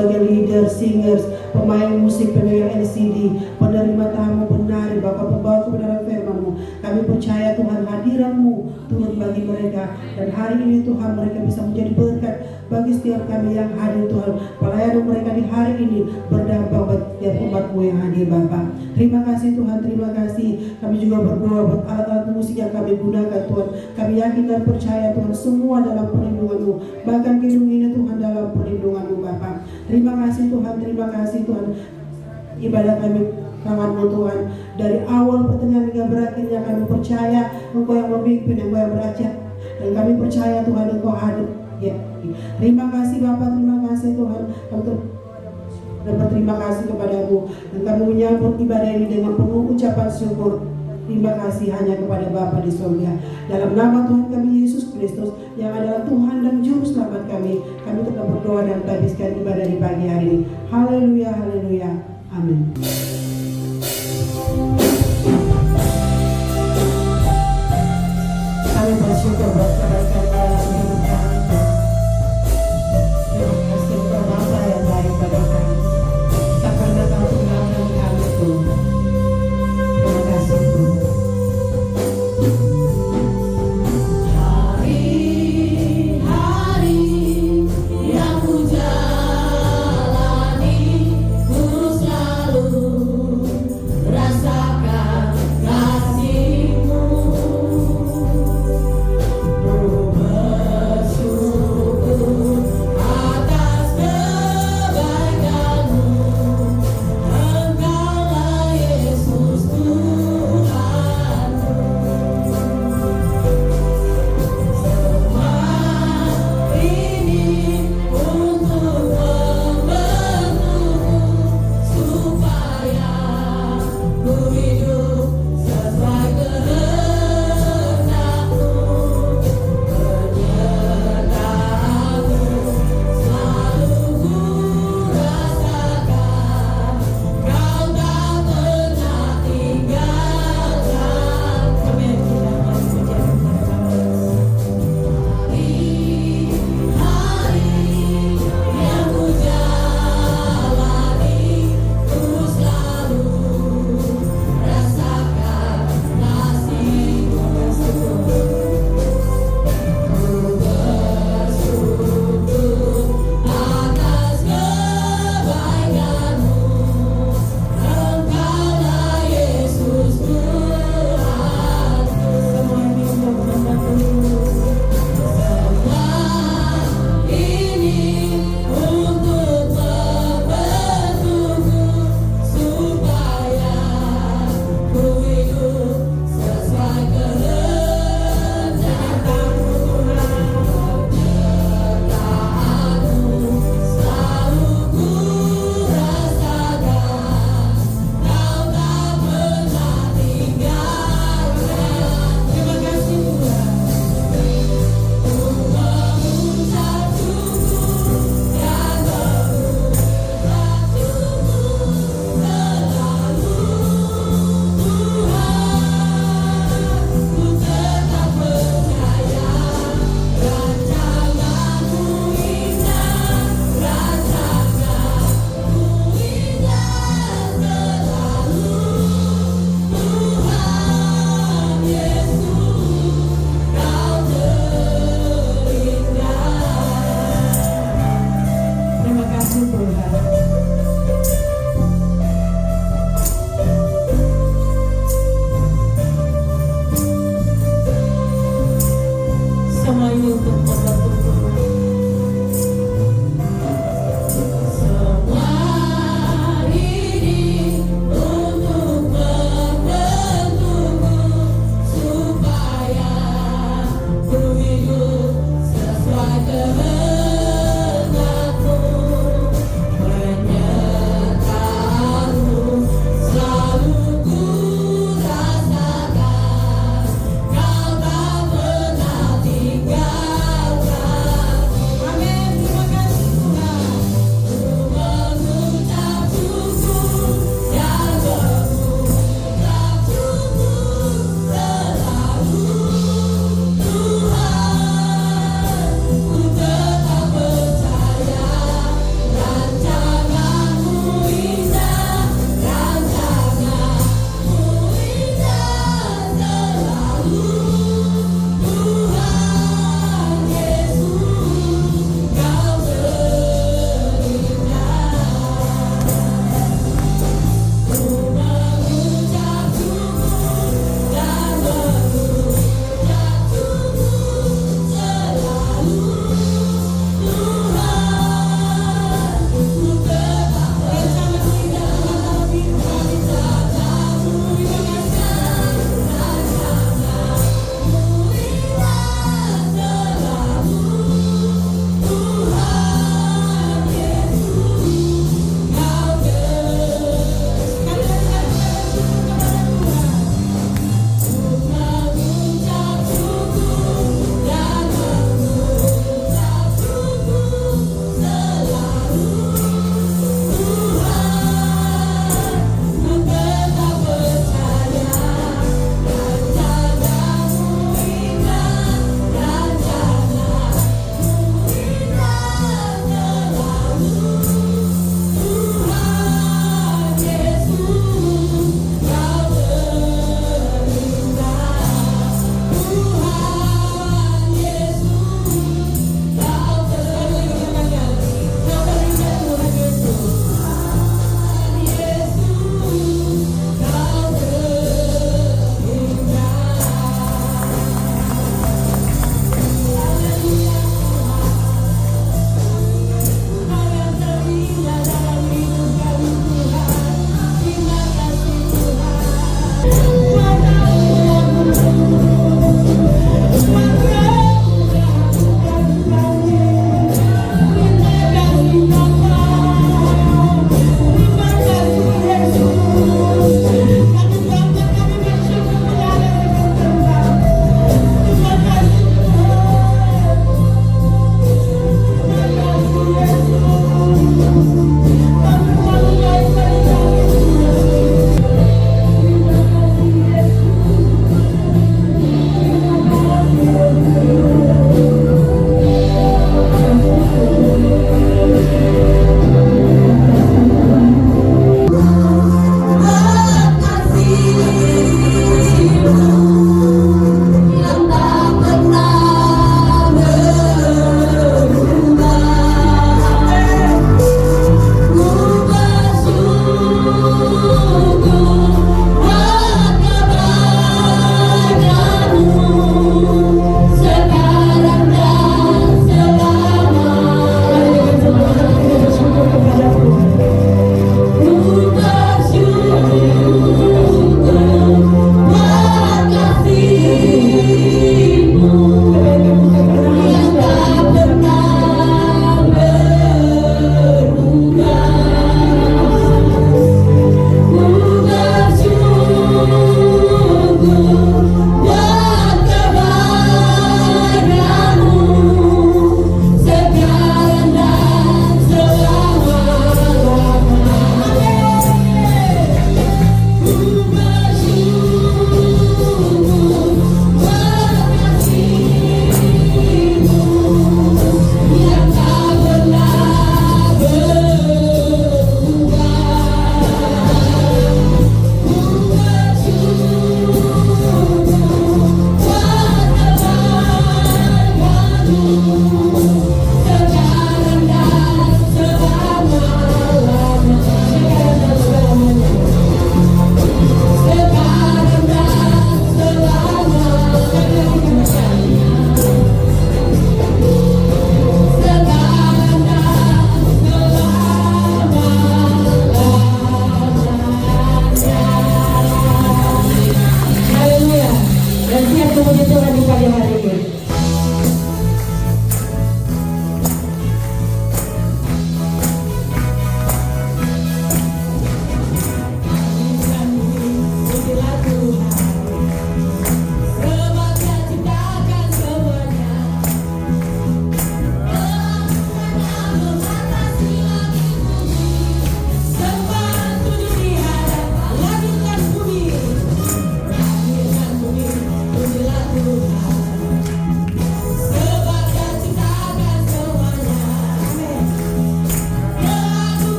sebagai leader, singers, pemain musik, pemegang LCD, penerima tamu, penari, Bapak pembawa kebenaran firman-Mu. Kami percaya Tuhan hadiran-Mu turun bagi mereka, dan hari ini Tuhan mereka bisa menjadi berkat bagi setiap kami yang hadir Tuhan. Pelayanan mereka di hari ini berdampak bagi setiap umat-Mu yang hadir Bapak. Terima kasih Tuhan, terima kasih. Kami juga berdoa buat alat-alat musik yang kami gunakan Tuhan. Kami yakin dan percaya Tuhan semua dalam perlindungan-Mu, bahkan gedung ini Tuhan dalam perlindungan-Mu Bapak. Terima kasih Tuhan, terima kasih Tuhan. Ibadah kami tangan-Mu Tuhan, dari awal pertengahan hingga berakhirnya kami percaya Engkau yang memimpin, Engkau yang beraja, dan kami percaya Tuhan Engkau hadir. Ya. Terima kasih Bapak, terima kasih Tuhan. Kami dan berterima kasih kepada-Mu, dan kami menyambut ibadah ini dengan penuh ucapan syukur. Terima kasih hanya kepada Bapa di surga. Dalam nama Tuhan kami Yesus Kristus yang adalah Tuhan dan Juru Selamat kami tetap berdoa dan habiskan ibadah di pagi hari ini. Haleluya, haleluya, amin. Kami bersyukur buat kebaikan dalam hidup kami. Terima kasih untuk Bapa yang baik pada kami. Tak pernah Kau tinggalkan kami Tuhan. Terima kasih Tuhan.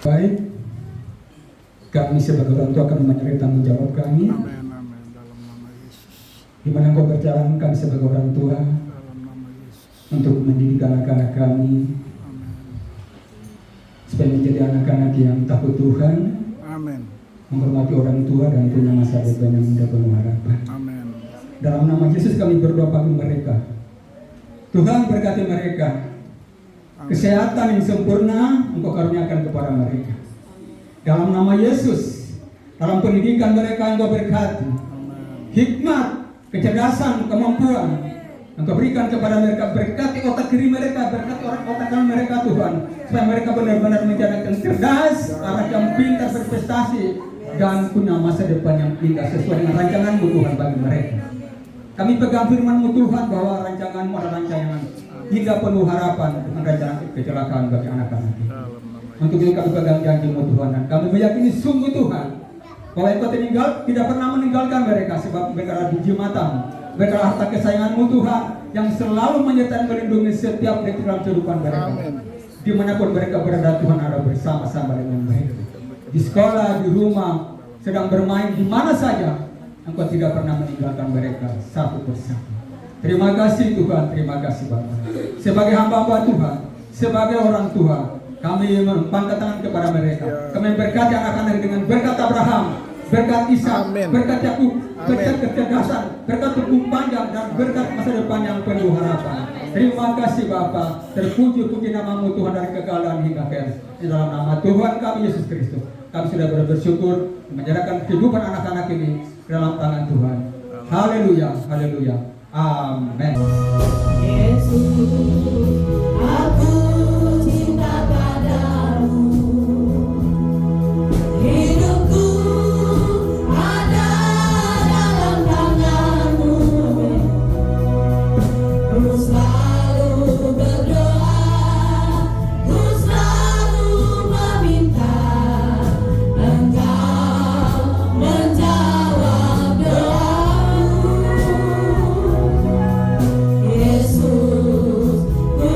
Baik, kami sebagai orang tua akan menyerahkan tanggung jawab kami. Amin, amin. Dalam nama Yesus. Di mana Engkau berjalan kami sebagai orang tua Dalam nama Yesus. untuk mendidik anak-anak kami Amin. supaya menjadi anak-anak yang takut Tuhan, Amin. menghormati orang tua dan punya masa depan yang indah penuh harapan. Amin. Dalam nama Yesus kami berdoa bagi mereka. Tuhan berkati mereka. Kesehatan yang sempurna Engkau karuniakan kepada mereka. Dalam nama Yesus, dalam pendidikan mereka Engkau berkati. Hikmat, kecerdasan, kemampuan Engkau berikan kepada mereka. Berkati otak kiri mereka, berkati otak kanan mereka Tuhan, supaya mereka benar-benar menjadi anak yang cerdas, anak yang pintar, berprestasi, dan punya masa depan yang indah sesuai dengan rancangan-Mu Tuhan bagi mereka. Kami pegang firman-Mu Tuhan bahwa rancangan-Mu adalah rancangan hingga penuh harapan dengan rancangan kecelakaan bagi anak-anak kita. Untuk itu kami pegang janji-Mu Tuhan, dan kami meyakini sungguh Tuhan bahwa Engkau tidak pernah meninggalkan mereka, sebab mereka adalah biji mata-Mu, mereka adalah harta kesayangan-Mu Tuhan yang selalu menyertai melindungi setiap detik dalam kehidupan mereka. Dimanapun mereka berada, Tuhan ada bersama-sama dengan mereka. Di sekolah, di rumah, sedang bermain, di mana saja Engkau tidak pernah meninggalkan mereka satu persatu. Terima kasih Tuhan, terima kasih Bapa. Sebagai hamba-hamba Tuhan, sebagai orang tua, kami mengangkat tangan kepada mereka. Kami berkati anak-anak dengan berkat Abraham, berkat Ishak, berkat Yakub, berkat kecerdasan, berkat tubuh panjang, dan berkat masa depan yang penuh harapan. Terima kasih Bapa. Terpuji-puji nama-Mu Tuhan dari kekalahan hingga akhir. Di dalam nama Tuhan kami Yesus Kristus, kami sudah bersyukur menyerahkan kehidupan anak-anak ini dalam tangan Tuhan. Haleluya, haleluya. Amin. Yesus, aku cinta padamu. Hidupku ada dalam tangan-Mu. Ku selalu berdoa, ku selalu meminta Engkau menjawab doaku. Yesus, ku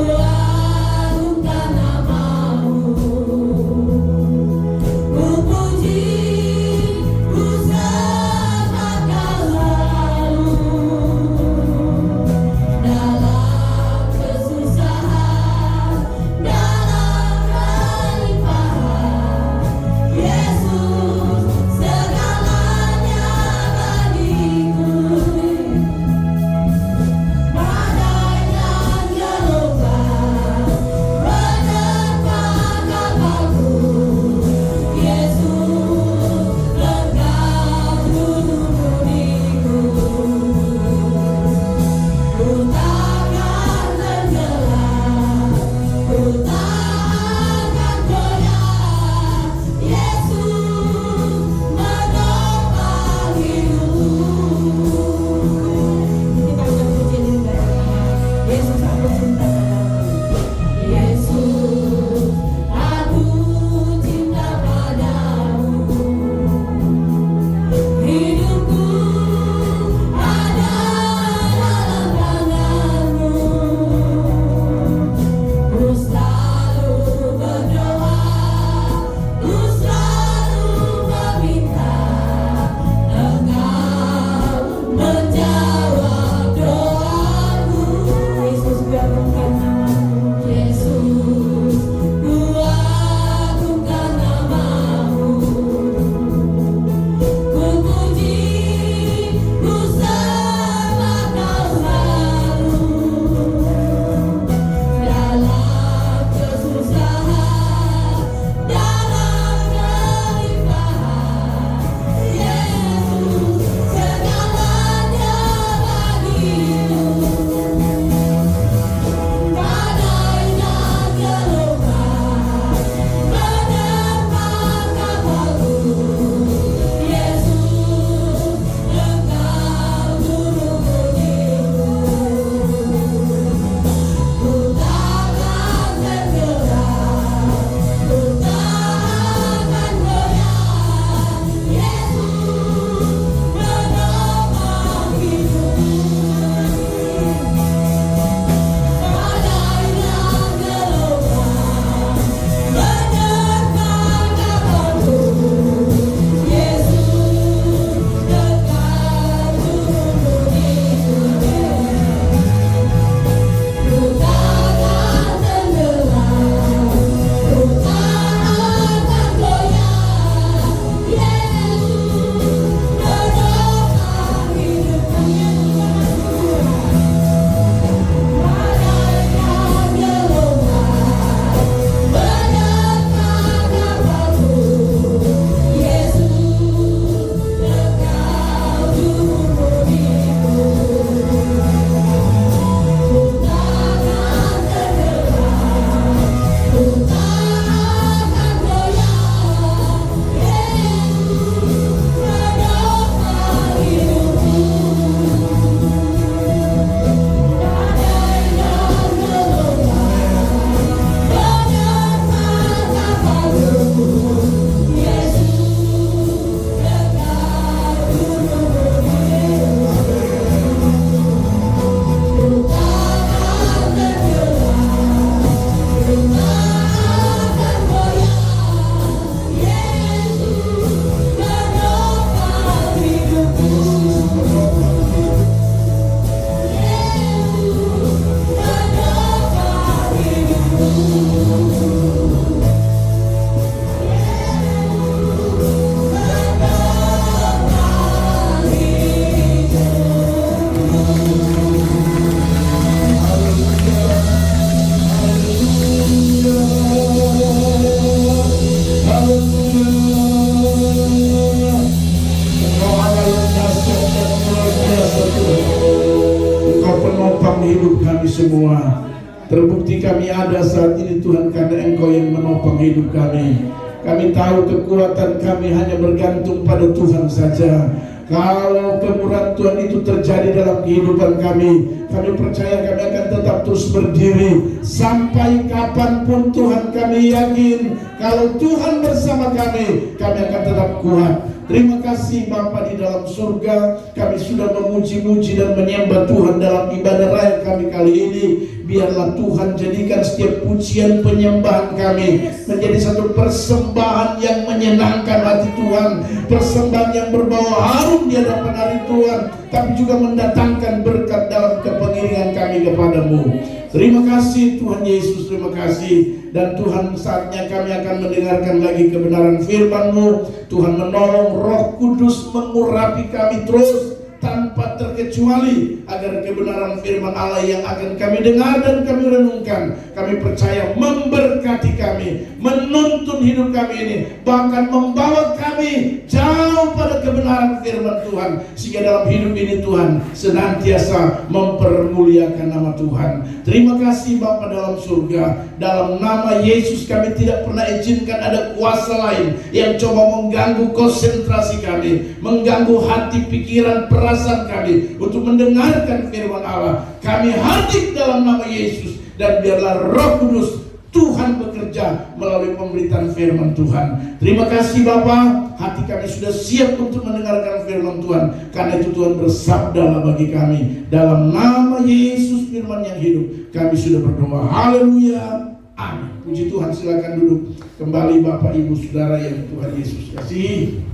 hidup kami semua. Terbukti kami ada saat ini Tuhan karena Engkau yang menopang hidup kami. Kami tahu kekuatan kami hanya bergantung pada Tuhan saja. Kalau kemurahan Tuhan itu terjadi dalam kehidupan kami percaya kami akan tetap terus berdiri sampai kapanpun. Tuhan, kami yakin kalau Tuhan bersama kami akan tetap kuat. Terima kasih Bapa di dalam surga. Kami sudah memuji-muji dan menyembah Tuhan dalam ibadah raya kami kali ini. Biarlah Tuhan jadikan setiap pujian penyembahan kami menjadi satu persembahan yang menyenangkan hati Tuhan, persembahan yang berbau harum di hadapan hari Tuhan, tapi juga mendatangkan berkat dalam kepengiringan kami kepadamu. Terima kasih Tuhan Yesus, terima kasih. Dan Tuhan, saatnya kami akan mendengarkan lagi kebenaran firman-Mu. Tuhan, menolong Roh Kudus mengurapi kami terus tanpa terkecuali, agar kebenaran firman Allah yang akan kami dengar dan kami renungkan, kami percaya memberkati kami, menuntun hidup kami ini, bahkan membawa kami jauh pada kebenaran firman Tuhan, sehingga dalam hidup ini Tuhan senantiasa mempermuliakan nama Tuhan. Terima kasih Bapa dalam surga. Dalam nama Yesus kami tidak pernah izinkan ada kuasa lain yang coba mengganggu konsentrasi kami, mengganggu hati, pikiran, perasaan kami untuk mendengarkan firman Allah. Kami hadir dalam nama Yesus, dan biarlah Roh Kudus Tuhan bekerja melalui pemberitaan firman Tuhan. Terima kasih Bapa, hati kami sudah siap untuk mendengarkan firman Tuhan. Karena itu Tuhan bersabdalah bagi kami. Dalam nama Yesus firman yang hidup, kami sudah berdoa. Haleluya. Amin. Puji Tuhan, silakan duduk kembali Bapak Ibu Saudara yang Tuhan Yesus kasih.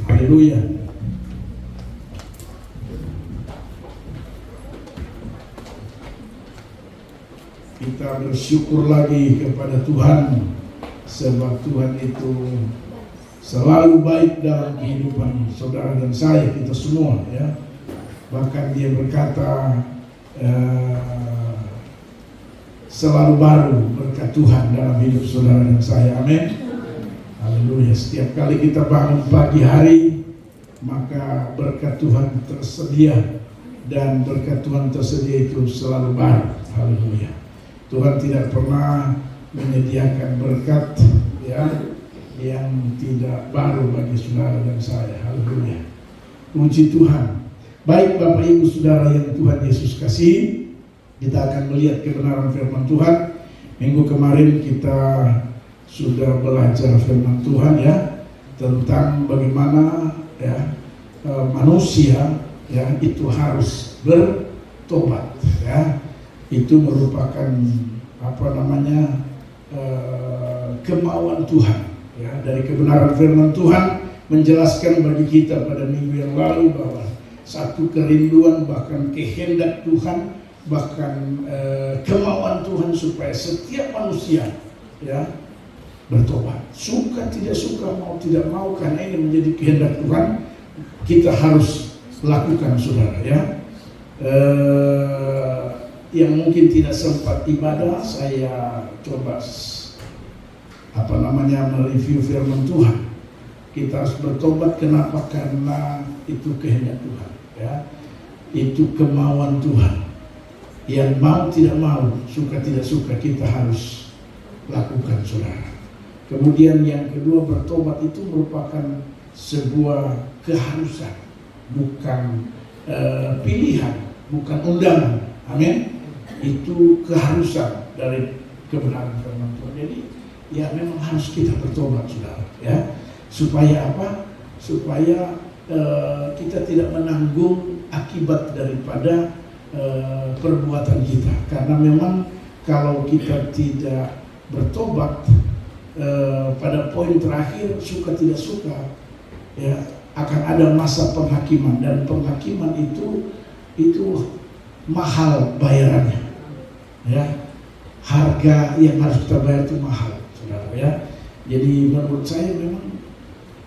Haleluya. Kita bersyukur lagi kepada Tuhan, sebab Tuhan itu selalu baik dalam kehidupan saudara dan saya, kita semua ya. Bahkan Dia berkata selalu baru berkat Tuhan dalam hidup saudara dan saya. Amin. Haleluya. Setiap kali kita bangun pagi hari, maka berkat Tuhan tersedia, dan berkat Tuhan tersedia itu selalu baru. Haleluya. Tuhan tidak pernah menyediakan berkat ya yang tidak baru bagi saudara dan saya. Haleluya. Puji Tuhan. Baik Bapak Ibu Saudara yang Tuhan Yesus kasih, kita akan melihat kebenaran firman Tuhan. Minggu kemarin kita sudah belajar firman Tuhan ya, tentang bagaimana ya manusia ya itu harus bertobat ya. Itu merupakan kemauan Tuhan ya. Dari kebenaran firman Tuhan menjelaskan bagi kita pada minggu yang lalu bahwa satu kerinduan, bahkan kehendak Tuhan, bahkan kemauan Tuhan supaya setiap manusia ya bertobat. Suka tidak suka, mau tidak mau, karena ini menjadi kehendak Tuhan, kita harus lakukan saudara ya. Yang mungkin tidak sempat ibadah, saya coba mereview firman Tuhan. Kita harus bertobat. Kenapa? Karena itu kehendak Tuhan ya. Itu kemauan Tuhan. Yang mau tidak mau, suka tidak suka, kita harus lakukan saudara. Kemudian yang kedua, bertobat itu merupakan sebuah keharusan, bukan pilihan, bukan undangan. Amin. Itu keharusan dari kebenaran firman Tuhan. Jadi ya memang harus kita bertobat saudara ya. Supaya apa? Supaya kita tidak menanggung akibat daripada perbuatan kita. Karena memang kalau kita tidak bertobat, pada poin terakhir, suka tidak suka ya, akan ada masa penghakiman, dan penghakiman itu mahal bayarannya ya. Harga yang harus kita bayar itu mahal saudara ya. Jadi menurut saya memang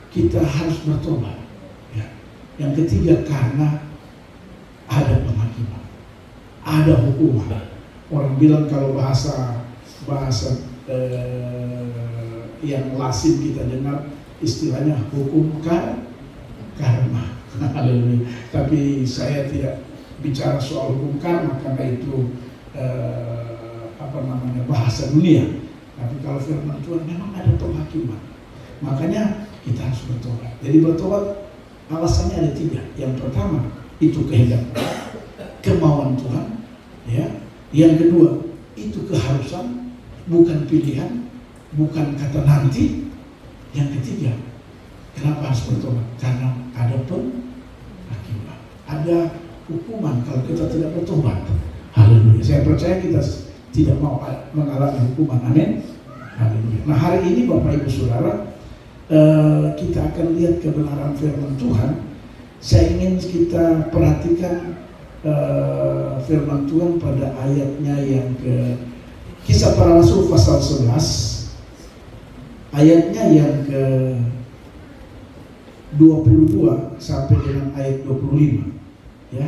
kita harus bertobat ya. Yang ketiga, karena ada penghakiman, ada hukuman. Orang bilang kalau bahasa yang lazim kita dengar, istilahnya hukum karma. Haleluya. Tapi saya tidak bicara soal hukum karma karena itu bahasa dunia. Tapi kalau firman Tuhan memang ada penghakiman. Makanya kita harus bertobat. Jadi bertobat alasannya ada 3. Yang pertama itu kehendak, kemauan Tuhan, ya. Yang kedua itu keharusan, bukan pilihan, bukan kata nanti. Yang ketiga, kenapa harus bertobat? Karena ada penghakiman, ada hukuman kalau kita tidak bertobat. Haleluya. Saya percaya kita tidak mau mengalami hukuman. Amin. Haleluya. Nah, hari ini Bapak Ibu Saudara, kita akan lihat kebenaran firman Tuhan. Saya ingin kita perhatikan firman Tuhan pada ayatnya yang ke Kisah Para Rasul pasal 11, ayatnya yang ke 22 sampai dengan ayat 25. Ya.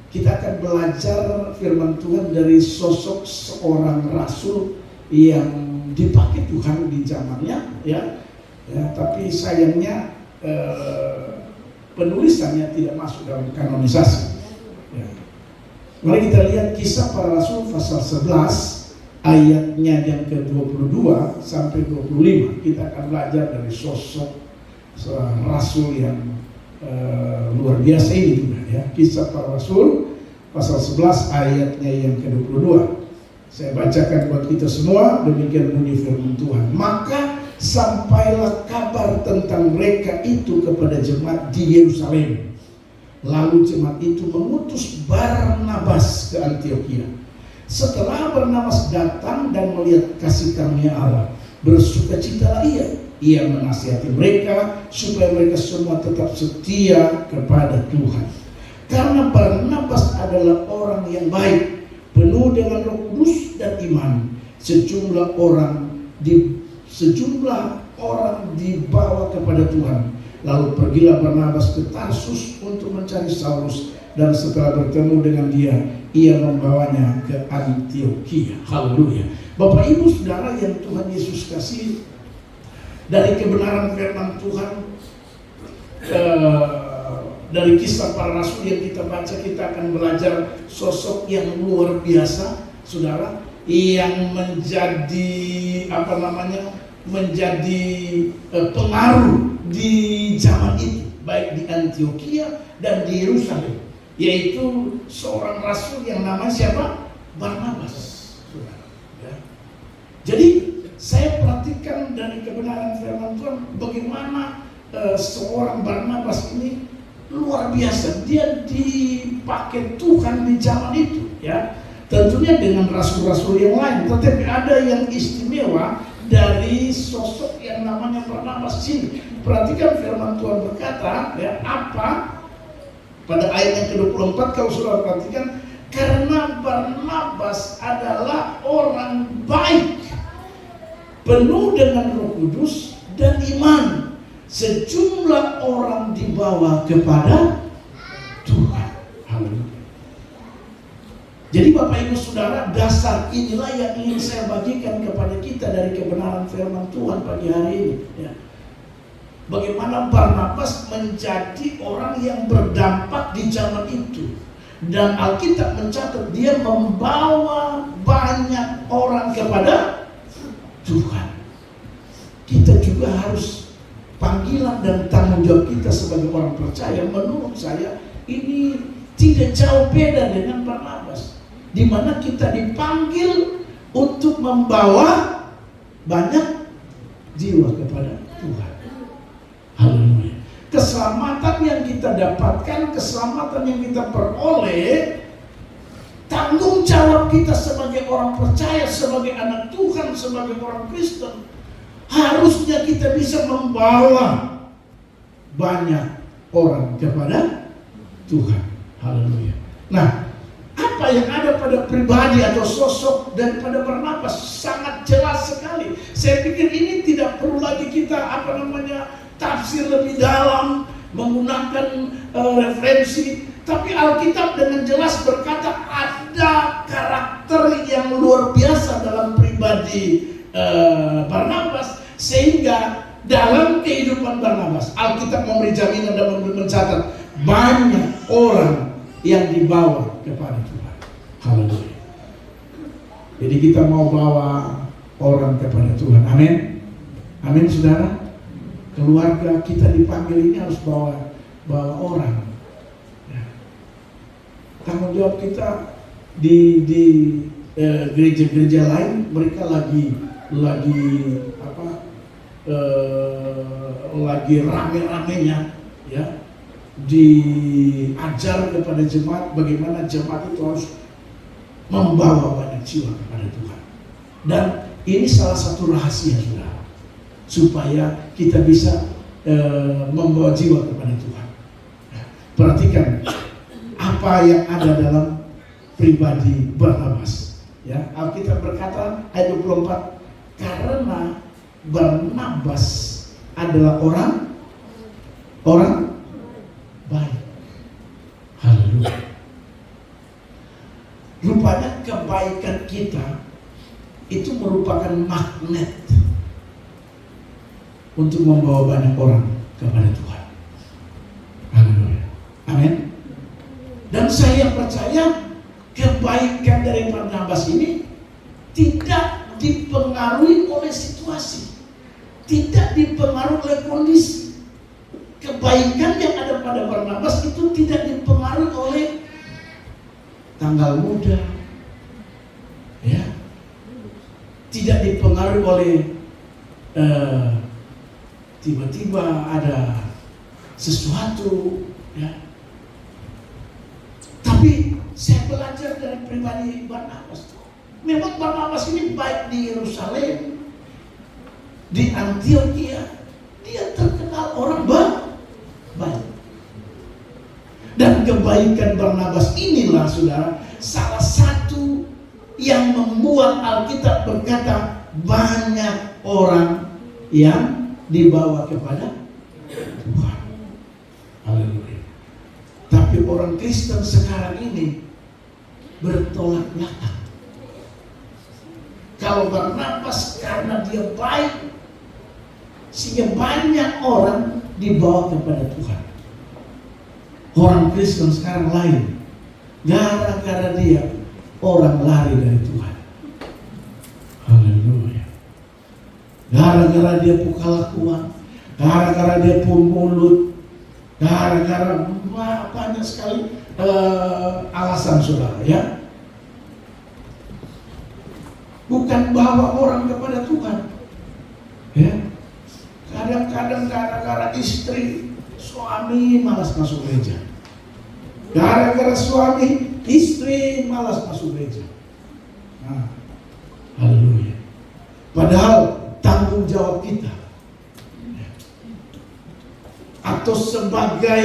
Kita akan belajar firman Tuhan dari sosok seorang rasul yang dipakai Tuhan di zamannya, ya. Tapi sayangnya penulisannya tidak masuk dalam kanonisasi. Ya. Mari kita lihat Kisah Para Rasul pasal 11 ayatnya yang ke-22 sampai 25. Kita akan belajar dari sosok seorang rasul yang luar biasa ini juga, ya. Kisah Para Rasul pasal 11 ayatnya yang ke-22. Saya bacakan buat kita semua, demikian bunyi firman Tuhan. Maka sampailah kabar tentang mereka itu kepada jemaat di Yerusalem. Lalu jemaat itu mengutus Barnabas ke Antiokhia. Setelah Barnabas datang dan melihat kasih karunia Allah, bersukacitalah ia menasihati mereka supaya mereka semua tetap setia kepada Tuhan. Karena Barnabas adalah orang yang baik, penuh dengan Roh Kudus dan iman. Sejumlah orang dibawa kepada Tuhan. Lalu pergilah Barnabas ke Tarsus untuk mencari Saulus, dan setelah bertemu dengan dia, ia membawanya ke Antiokhia. Haleluya. Bapak Ibu Saudara yang Tuhan Yesus kasih, dari kebenaran firman Tuhan, dari Kisah Para Rasul yang kita baca, kita akan belajar sosok yang luar biasa, saudara, yang menjadi pengaruh di zaman itu, baik di Antiokhia dan di Yerusalem, yaitu seorang rasul yang namanya siapa? Barnabas, saudara. Ya. Jadi saya perhatikan dari kebenaran firman Tuhan bagaimana seorang Barnabas ini luar biasa. Dia dipakai Tuhan di zaman itu, ya. Tentunya dengan rasul-rasul yang lain, tetapi ada yang istimewa dari sosok yang namanya Barnabas ini. Perhatikan firman Tuhan berkata, ya, apa pada ayat yang ke-24, kalau saudara perhatikan, karena Barnabas adalah orang baik, penuh dengan Roh Kudus dan iman. Sejumlah orang dibawa kepada Tuhan. Haleluya. Jadi Bapak Ibu Saudara, dasar inilah yang ingin saya bagikan kepada kita dari kebenaran firman Tuhan pagi hari ini, ya. Bagaimana Barnabas menjadi orang yang berdampak di zaman itu. Dan Alkitab mencatat dia membawa banyak orang kepada Tuhan. Kita juga harus, panggilan dan tanggung jawab kita sebagai orang percaya, menurut saya ini tidak jauh beda dengan Barnabas, di mana kita dipanggil untuk membawa banyak jiwa kepada Tuhan. Haleluya. Keselamatan yang kita dapatkan, keselamatan yang kita peroleh, tanggung jawab kita sebagai orang percaya, sebagai anak Tuhan, sebagai orang Kristen, harusnya kita bisa membawa banyak orang kepada Tuhan. Haleluya. Nah, apa yang ada pada pribadi atau sosok daripada Barnabas sangat jelas sekali. Saya pikir ini tidak perlu lagi kita tafsir lebih dalam, menggunakan referensi. Tapi Alkitab dengan jelas berkata ada karakter yang luar biasa dalam pribadi Barnabas, sehingga dalam kehidupan Barnabas Alkitab memberi jaminan dan mencatat banyak orang yang dibawa kepada Tuhan. Haleluya. Jadi kita mau bawa orang kepada Tuhan. Amin. Amin, saudara. Keluarga kita dipanggil ini harus bawa orang. Ya. Tanggung jawab kita di gereja-gereja lain, mereka lagi rame-ramenya, ya, diajar kepada jemaat bagaimana jemaat itu harus membawa banyak jiwa kepada Tuhan. Dan ini salah satu rahasia, saudara, supaya kita bisa membawa jiwa kepada Tuhan. Perhatikan apa yang ada dalam pribadi Barnabas. Ya, Alkitab berkata ayat 24, karena Barnabas adalah orang baik. Haleluya. Rupanya kebaikan kita itu merupakan magnet untuk membawa banyak orang kepada Tuhan. Haleluya. Amin. Dan saya percaya kebaikan dari Barnabas ini tidak dipengaruhi oleh situasi, tidak dipengaruhi oleh kondisi. Kebaikan yang ada pada Barnabas itu tidak dipengaruhi oleh tanggal muda, ya, tidak dipengaruhi oleh tiba-tiba ada sesuatu, ya. Tapi saya belajar dari pribadi Barnabas. Memang Barnabas ini baik di Yerusalem, di Antioquia, dia terkenal orang baik. Dan kebaikan Barnabas inilah, saudara, salah satu yang membuat Alkitab berkata banyak orang yang dibawa kepada Tuhan. Haleluya. Tapi orang Kristen sekarang ini bertolak belakang. Kalau Barnabas karena dia baik, sehingga banyak orang dibawa kepada Tuhan. Orang Kristen sekarang lain, gara-gara dia orang lari dari Tuhan. Haleluya. Gara-gara dia kelakuan, gara-gara dia mulut, gara-gara banyak sekali alasan, saudara, ya. Bukan bawa orang kepada Tuhan, ya. Kadang-kadang gara-gara istri, suami malas masuk gereja. Gara-gara suami, istri malas masuk gereja. Nah, haleluya. Padahal tanggung jawab kita, atau sebagai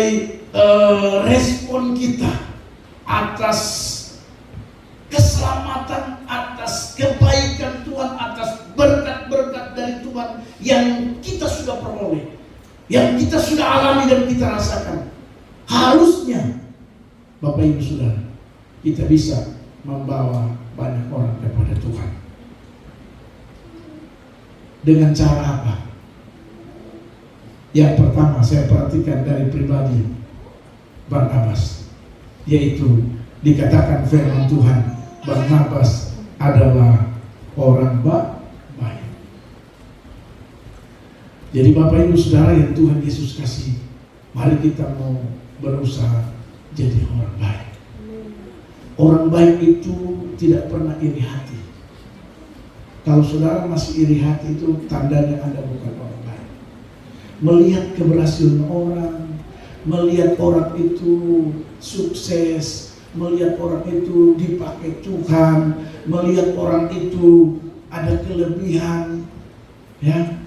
respon kita atas keselamatan, atas kebaikan Tuhan, atas berkat-berkat dari Tuhan yang kita sudah peroleh, yang kita sudah alami dan kita rasakan. Harusnya Bapak Ibu Saudara, kita bisa membawa banyak orang kepada Tuhan. Dengan cara apa? Yang pertama saya perhatikan dari pribadi Barnabas, yaitu dikatakan firman Tuhan, Barnabas adalah orang baik. Jadi Bapak Ibu Saudara yang Tuhan Yesus kasih, mari kita mau berusaha jadi orang baik. Orang baik itu tidak pernah iri hati. Kalau saudara masih iri hati, itu tandanya Anda bukan orang baik. Melihat keberhasilan orang, melihat orang itu sukses, melihat orang itu dipakai Tuhan, melihat orang itu ada kelebihan, ya,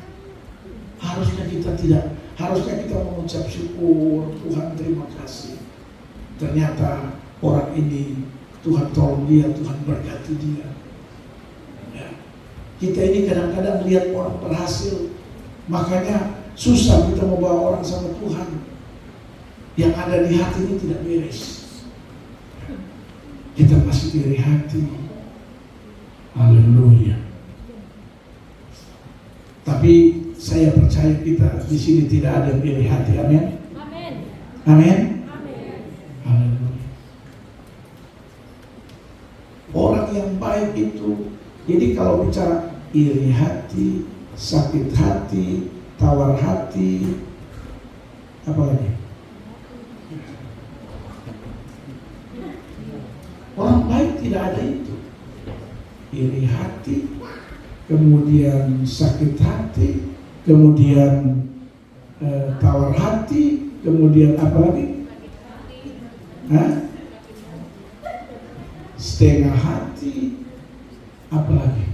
harusnya kita mengucap syukur, Tuhan terima kasih. Ternyata orang ini Tuhan tolong dia, Tuhan berkati dia. Ya. Kita ini kadang-kadang lihat orang berhasil, makanya susah kita membawa orang sama Tuhan. Yang ada di hati ini tidak beres. Kita masih iri hati. Haleluya. Tapi saya percaya kita di sini tidak ada yang iri hati. Amin. Amin. Amin. Amin. Haleluya. baik itu. Jadi kalau bicara iri hati, sakit hati, tawar hati, apa lagi? Orang baik tidak ada itu. Iri hati, kemudian sakit hati, kemudian tawar hati, kemudian apa lagi? Setengah hati, apa lagi?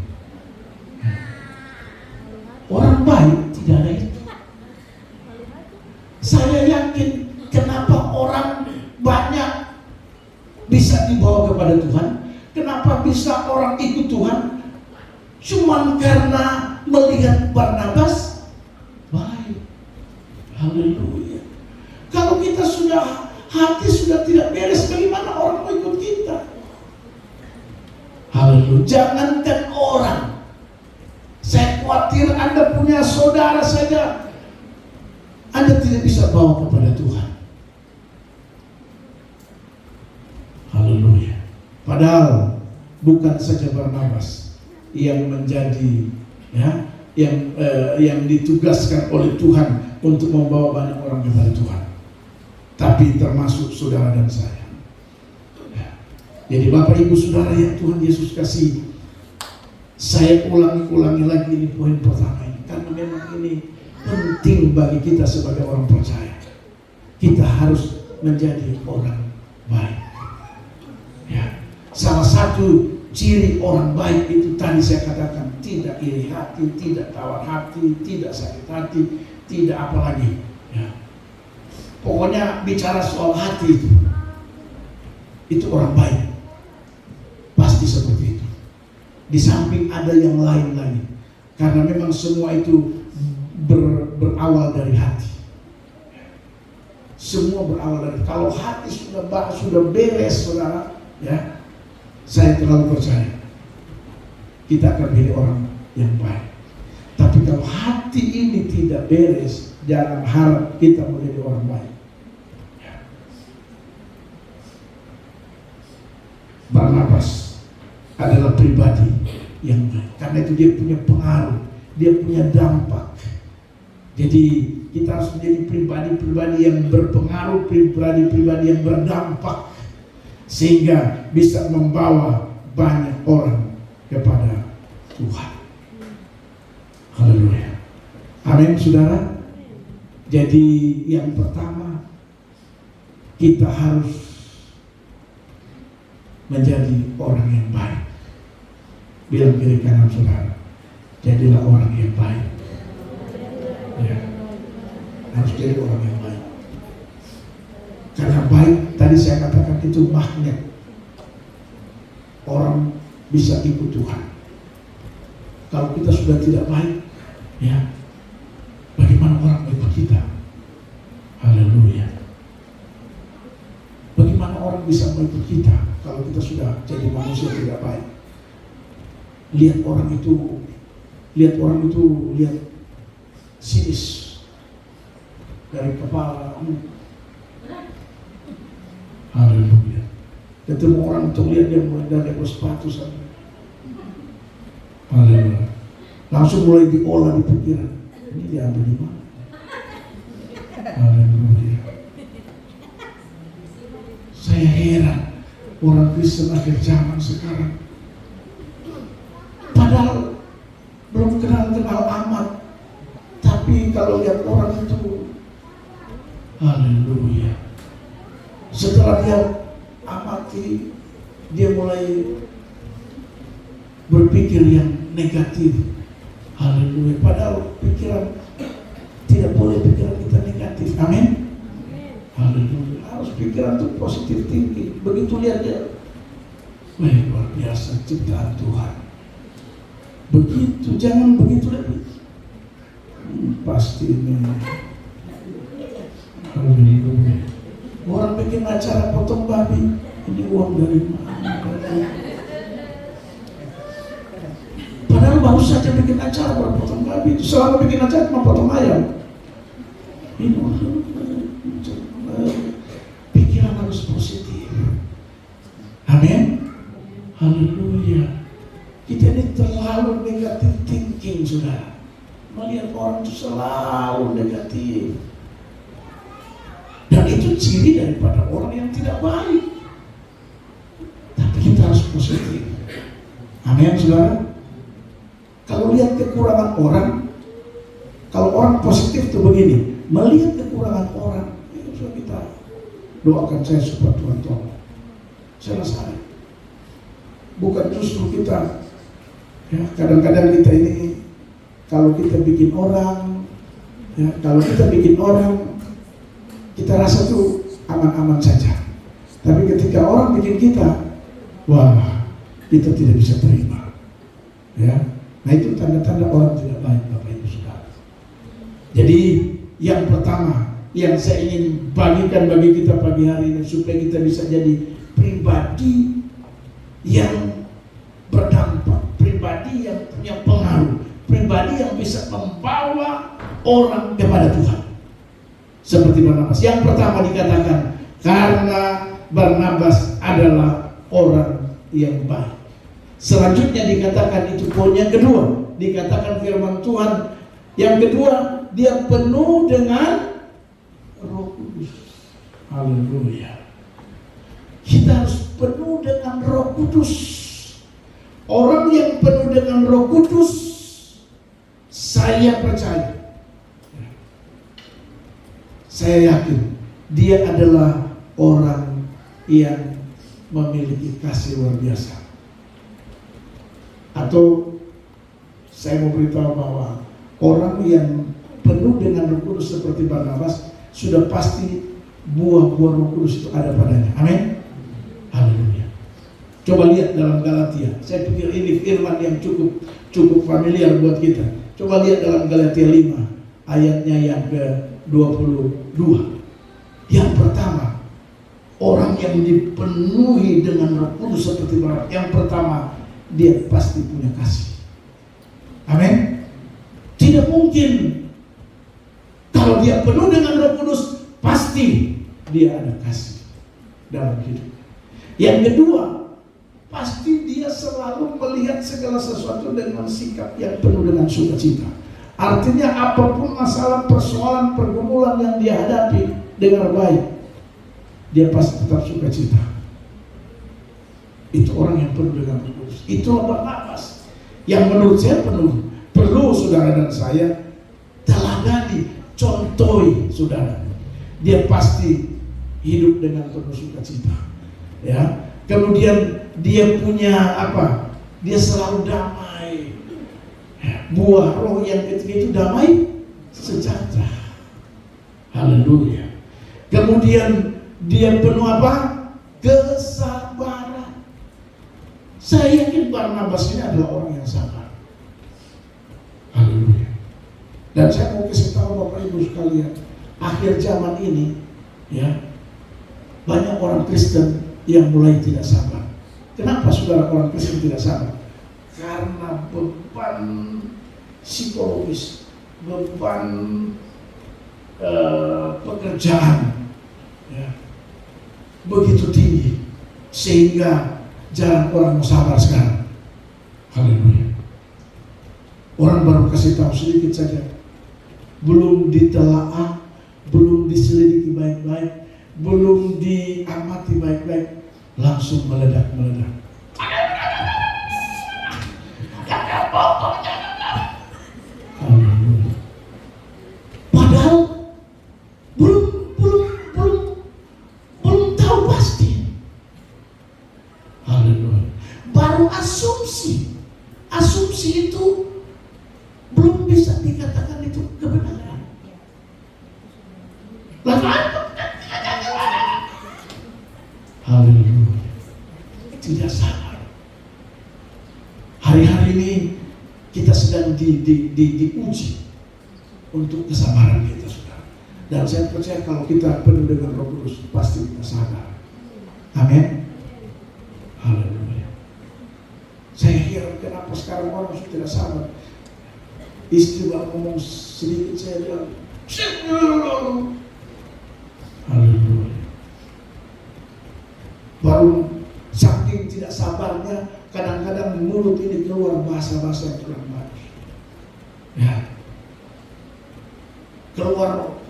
Orang baik tidak ada itu. Saya yakin kenapa orang banyak bisa dibawa kepada Tuhan, kenapa bisa orang ikut Tuhan, cuman karena melihat Barnabas baik. Haleluya. Kalau kita hati sudah tidak beres, bagaimana orang mau ikut kita? Haleluya. Jangankan orang, saya khawatir Anda punya saudara saja Anda tidak bisa bawa kepada Tuhan. Haleluya. Padahal bukan saja Barnabas yang menjadi yang ditugaskan oleh Tuhan untuk membawa banyak orang kepada Tuhan, tapi termasuk saudara dan saya. Jadi Bapak Ibu Saudara yang Tuhan Yesus kasih, saya ulangi lagi ini poin pertama ini, karena memang ini penting bagi kita sebagai orang percaya. Kita harus menjadi orang baik. Ya. Salah satu ciri orang baik itu tadi saya katakan, tidak iri hati, tidak tawar hati, tidak sakit hati, tidak apa lagi. Ya. Pokoknya bicara soal hati itu orang baik. Pasti seperti itu. Di samping ada yang lain lagi, karena memang semua itu berawal dari hati. Semua berawal dari, kalau hati sudah beres, saudara, ya, saya terlalu percaya kita akan menjadi orang yang baik. Tapi kalau hati ini tidak beres, jangan harap kita menjadi orang baik. Ya. Barnabas adalah pribadi yang baik, karena itu dia punya pengaruh, dia punya dampak. Jadi kita harus menjadi pribadi-pribadi yang berpengaruh, pribadi-pribadi yang berdampak, sehingga bisa membawa banyak orang kepada Tuhan. Haleluya. Amin, saudara. Jadi yang pertama, kita harus menjadi orang yang baik. Bilang kiri kanan saudara, jadilah orang yang baik. Ya, harus jadi orang yang baik. Karena baik, tadi saya katakan itu magnet. Orang bisa ikut Tuhan. Kalau kita sudah tidak baik, ya, bagaimana orang ikut kita? Haleluya. Bagaimana orang bisa mengikut kita kalau kita sudah jadi manusia tidak baik? Lihat orang itu lihat sinis dari kepala. Haleluya. Ketemu orang untuk lihat dia mulai dari sepatu sampai. Haleluya. Langsung mulai diolah di pikiran. Ini diambil di mana? Haleluya. Saya heran orang Kristen akhir zaman sekarang. Padahal belum kenal amat, tapi kalau lihat orang itu, haleluya. Setelah dia amati, dia mulai berpikir yang negatif. Haleluya. Padahal pikiran, tidak boleh pikiran kita negatif. Amin. Haleluya. Harus pikiran itu positif tinggi. Begitu lihat dia, wah, luar biasa ciptaan Tuhan. Begitu, jangan begitu lagi. Pasti ini. Haleluya. Orang bikin acara potong babi, ini uang dari mana? Padahal baru saja bikin acara baru potong babi. Itu selama bikin acara cuma potong ayam. Ini pikiran harus positif. Amin. Haleluya. orang itu selalu negatif. Dan itu ciri daripada orang yang tidak baik. Tapi kita harus positif. Amin, saudara. Kalau lihat kekurangan orang, kalau orang positif itu begini, melihat kekurangan orang, itu sudah kita doakan saya supaya Tuhan tolong. Selesai. Bukan justru kita, ya, kadang-kadang kita ini, kalau kita bikin orang, ya, kita rasa tuh aman-aman saja. Tapi ketika orang bikin kita, wah, kita tidak bisa terima. Ya, nah itu tanda-tanda orang tidak baik, Bapak Ibu Saudara. Jadi yang pertama yang saya ingin bagikan bagi kita pagi hari ini supaya kita bisa jadi pribadi yang berdampak, pribadi yang punya pengaruh, pribadi yang bisa membawa orang kepada Tuhan. Seperti Barnabas. Yang pertama dikatakan karena Barnabas adalah orang yang baik. Selanjutnya dikatakan itu poin yang kedua, dikatakan firman Tuhan. Yang kedua, dia penuh dengan Roh Kudus. Haleluya. Kita harus penuh dengan Roh Kudus. Orang yang penuh dengan Roh Kudus, saya percaya, saya yakin dia adalah orang yang memiliki kasih luar biasa. Atau saya mau beritahu bahwa orang yang penuh dengan Roh Kudus seperti Barnabas sudah pasti buah-buah Roh Kudus itu ada padanya. Amin. Haleluya. Coba lihat dalam Galatia. Saya pikir ini firman yang cukup familiar buat kita. Coba lihat dalam Galatia 5 ayatnya yang ke-22. Yang pertama, orang yang dipenuhi dengan Roh Kudus seperti Barnabas, yang pertama dia pasti punya kasih. Amin. Tidak mungkin kalau dia penuh dengan Roh Kudus, pasti dia ada kasih dalam hidup. Yang kedua, pasti dia selalu melihat segala sesuatu dengan sikap yang penuh dengan sukacita. Artinya apapun masalah, persoalan, pergumulan yang dia hadapi dengan baik, dia pasti tetap sukacita. Itu orang yang penuh dengan Roh Kudus. Itulah Barnabas yang menurut saya perlu saudara dan saya teladani, contohi saudara. Dia pasti hidup dengan penuh sukacita. Ya, kemudian dia punya apa? Dia selalu damai. Buah roh yang ketiga itu damai sejahtera. Haleluya. Kemudian dia penuh apa? Kesabaran. Saya yakin Barnabas ini adalah orang yang sabar. Haleluya. Dan saya mau kasih tahu Bapak Ibu sekalian, akhir zaman ini, ya, banyak orang Kristen yang mulai tidak sabar. Kenapa saudara orang Kristen tidak sabar? Karena beban psikologis, beban pekerjaan, ya, begitu tinggi sehingga jarang orang mau sabar sekarang. Haleluya. Orang baru kasih tahu sedikit saja, belum ditelaah, belum diselidiki baik-baik, belum diamati baik-baik, langsung meledak-meledak. Padahal belum tahu pasti. Haleluya. Baru asumsi. Asumsi itu belum bisa dikatakan itu kebenaran. Haleluya. Tidak sabar. Hari-hari ini kita sedang diuji untuk kesabaran kita, saudara. Dan saya percaya kalau kita penuh dengan Roh Kudus, pasti kita sabar. Amin. Haleluya. Saya heran kenapa sekarang orang sudah tidak sabar. Istri baru ngomong sedikit, saya bilang, haleluya. Baru saking tidak sabarnya, kadang-kadang mulut ini keluar bahasa-bahasa yang kurang bagus. Ya.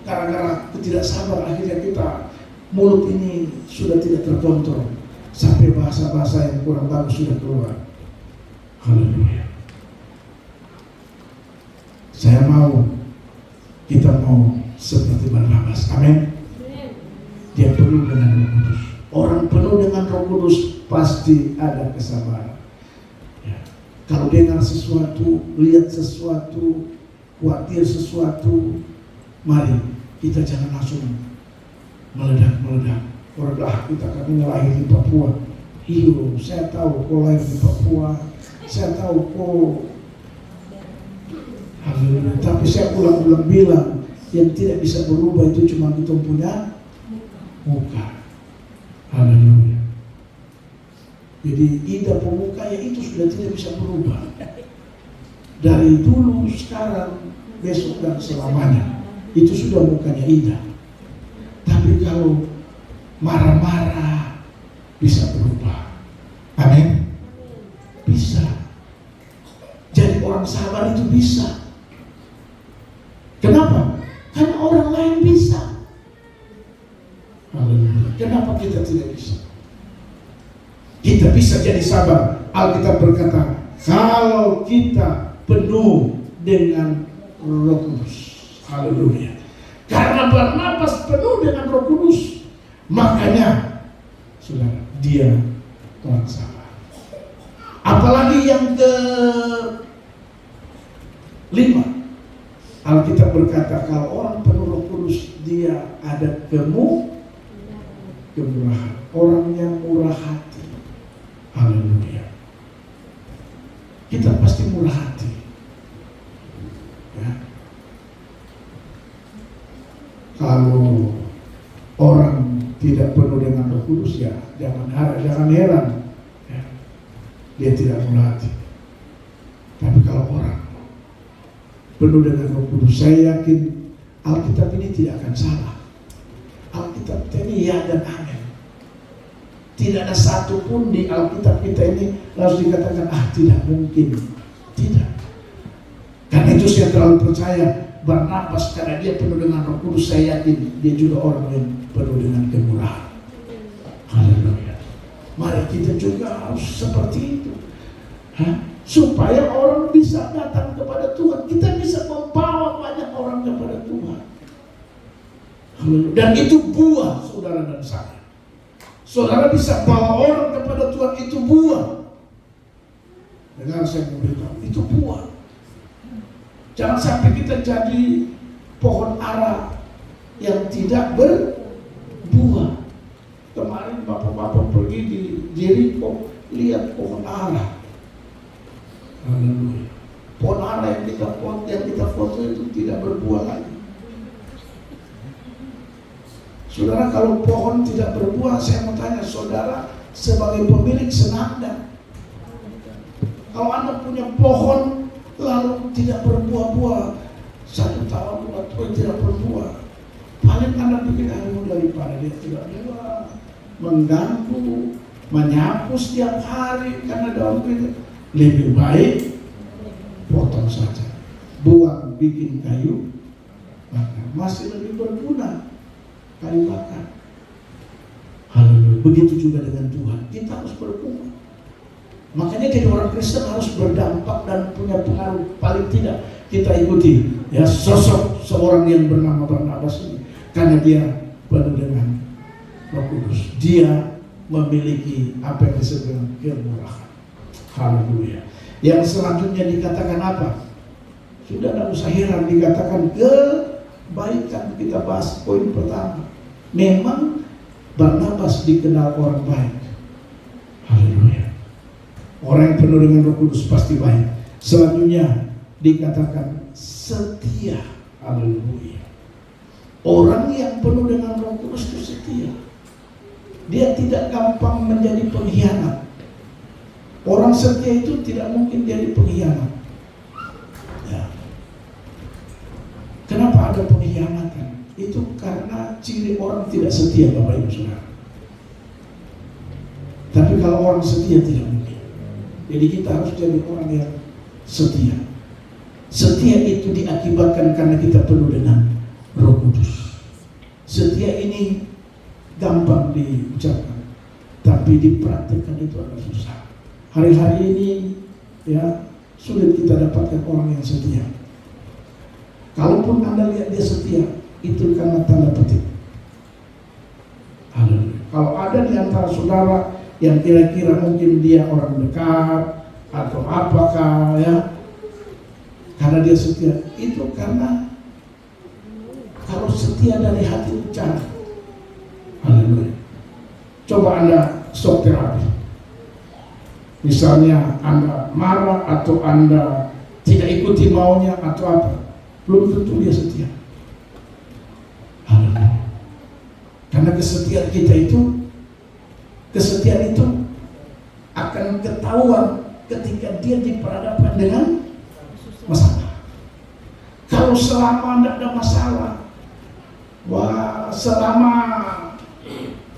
gara-gara ketidaksabar akhirnya kita mulut ini sudah tidak terkontrol sampai bahasa-bahasa yang kurang bagus sudah keluar. Haleluya. Saya mau, kita mau seperti Barnabas. Amin. Dia penuh dengan Roh Kudus. Orang penuh dengan Roh Kudus pasti ada kesabaran. Ya. Kalau dengar sesuatu, lihat sesuatu, khawatir sesuatu, mari kita jangan langsung meledak-meledak. Orang kita kami lahir di Papua. Iyo, saya tahu kau lahir di Papua. Saya tahu kau. Haleluya. Tapi saya ulang-ulang bilang, yang tidak bisa berubah itu cuma kita punya muka. Haleluya. Jadi indah pemuka ya itu sudah tidak bisa berubah. Dari dulu, sekarang, besok dan selamanya. Itu sudah mukanya indah. Tapi kalau marah-marah bisa berubah. Amin. Bisa. Jadi orang sabar itu bisa. Kenapa? Karena orang lain bisa. Haleluya. Kenapa kita tidak bisa? Kita bisa jadi sabar. Alkitab berkata, kalau kita penuh dengan Roh Kudus. Haleluya. Karena Barnabas penuh dengan Roh Kudus, makanya saudara, dia orang sabar. Apalagi yang ke-5, Alkitab berkata kalau orang penuh Roh Kudus dia ada kemurahan. Orang yang murah hati. Haleluya. Kita pasti murah hati. Ya. Kalau orang tidak penuh dengan Roh Kudus ya jangan heran ya. Dia tidak murah hati. Tapi kalau orang penuh dengan Roh Kudus, saya yakin Alkitab ini tidak akan salah. Alkitab ini ya dan amin. Tidak ada satu pun di Alkitab kita ini harus dikatakan tidak mungkin. Tidak. Karena itu saya terlalu percaya Barnabas karena dia penuh dengan Roh Kudus, saya yakin dia juga orang yang penuh dengan kemurahan. Haleluya. Mari kita juga harus seperti itu. Supaya orang bisa datang kepada Tuhan. Kita bisa membawa banyak orang kepada Tuhan. Haleluya. Dan itu buah saudara dan saya. Saudara bisa bawa orang kepada Tuhan, itu buah. Dengar saya memberitahu, itu buah. Jangan sampai kita jadi pohon ara yang tidak berbuah. Kemarin bapak-bapak pergi di Jericho, lihat pohon ara. Haleluya. Pohon ara yang kita foto itu tidak berbuah lagi. Saudara, kalau pohon tidak berbuah, saya mau tanya saudara sebagai pemilik senang dan kalau Anda punya pohon lalu tidak berbuah-buah 1 tahun 2 tahun tidak berbuah, paling Anda pikir daripada dia tidak buah, mengganggu, menyapu setiap hari karena daun itu, lebih baik potong saja, buang, bikin kayu bakar, masih lebih berguna kayu bakar. Haleluya. Begitu juga dengan Tuhan, kita harus berbuah. Makanya jadi orang Kristen harus berdampak dan punya pengaruh. Paling tidak kita ikuti ya sosok seorang yang bernama Barnabas ini, karena dia penuh dengan Roh Kudus. Dia memiliki apa yang disebut dengan kemurahan. Haleluya. Yang selanjutnya dikatakan apa? Sudah tidak usah heran dikatakan kebaikan. Kita bahas poin pertama. Memang Barnabas dikenal orang baik. Haleluya. Orang yang penuh dengan Roh Kudus pasti baik. Selanjutnya dikatakan setia. Haleluya. Orang yang penuh dengan Roh Kudus itu setia. Dia tidak gampang menjadi pengkhianat. Orang setia itu tidak mungkin jadi pengkhianat. Ya. Kenapa ada pengkhianatan? Itu karena ciri orang tidak setia, Bapak Ibu Saudara. Tapi kalau orang setia tidak mungkin. Jadi kita harus jadi orang yang setia. Setia itu diakibatkan karena kita penuh dengan Roh Kudus. Setia ini gampang diucapkan, tapi dipraktikkan itu agak susah. Hari-hari ini ya sulit kita dapatkan orang yang setia. Kalaupun Anda lihat dia setia, itu karena tanda petik. Haleluya. Kalau ada di antara saudara yang kira-kira mungkin dia orang dekat atau apakah ya, karena dia setia, itu karena kalau setia dari hati ucapan. Haleluya. Coba Anda shock terapi. Misalnya Anda marah atau Anda tidak ikuti maunya atau apa, belum tentu dia setia. Haleluya. Karena kesetiaan itu akan ketahuan ketika dia diperhadapkan dengan masalah. Kalau selama tidak ada masalah, wah, selama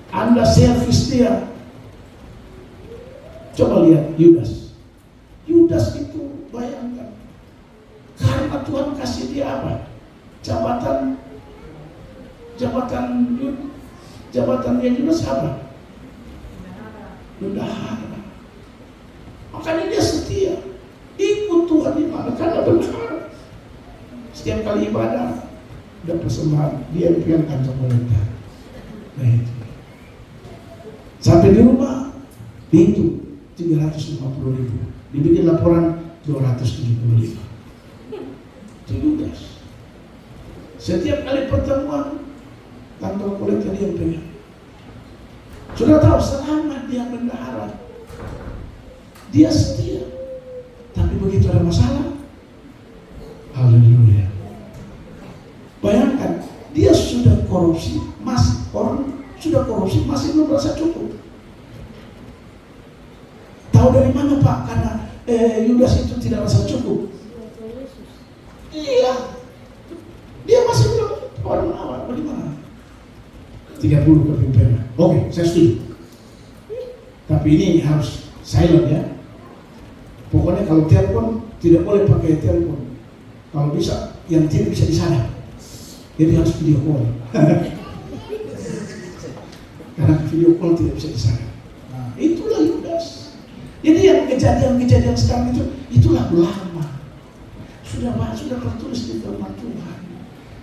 Anda servis dia. Coba lihat Yudas. Yudas itu bayangkan, karena Tuhan kasih dia apa? Jabatannya Yudas apa? Bendahara. Makanya dia setia, ikut Tuhan di mana? Karena bendahara. Setiap kali ibadah ada persembahan, dia pegang kantong molektar. Nah itu. Sampai di rumah itu 350.000, dibikin laporan 275. Itu Yudas. Setiap kali pertemuan kantong kolektor dia pegang. Sudah tahu selama dia bendahara, dia setia. Tapi begitu ada masalah, haleluya. Bayangkan, dia sudah korupsi, masih belum merasa cukup. Tahu dari mana Pak? Karena Yudas itu tidak merasa cukup. Iya, dia masih belum orang awal. Bagaimana? 30 keping perak. Oke, saya setuju. Tapi ini harus silent ya. Pokoknya kalau telepon tidak boleh pakai telepon. Kalau bisa, yang tidak bisa di sana. Jadi harus video call. Karena video call tidak bisa di sana. Nah, itulah Yudas. Jadi yang kejadian sekarang itu lagu lama. Sudah tertulis di firman Tuhan.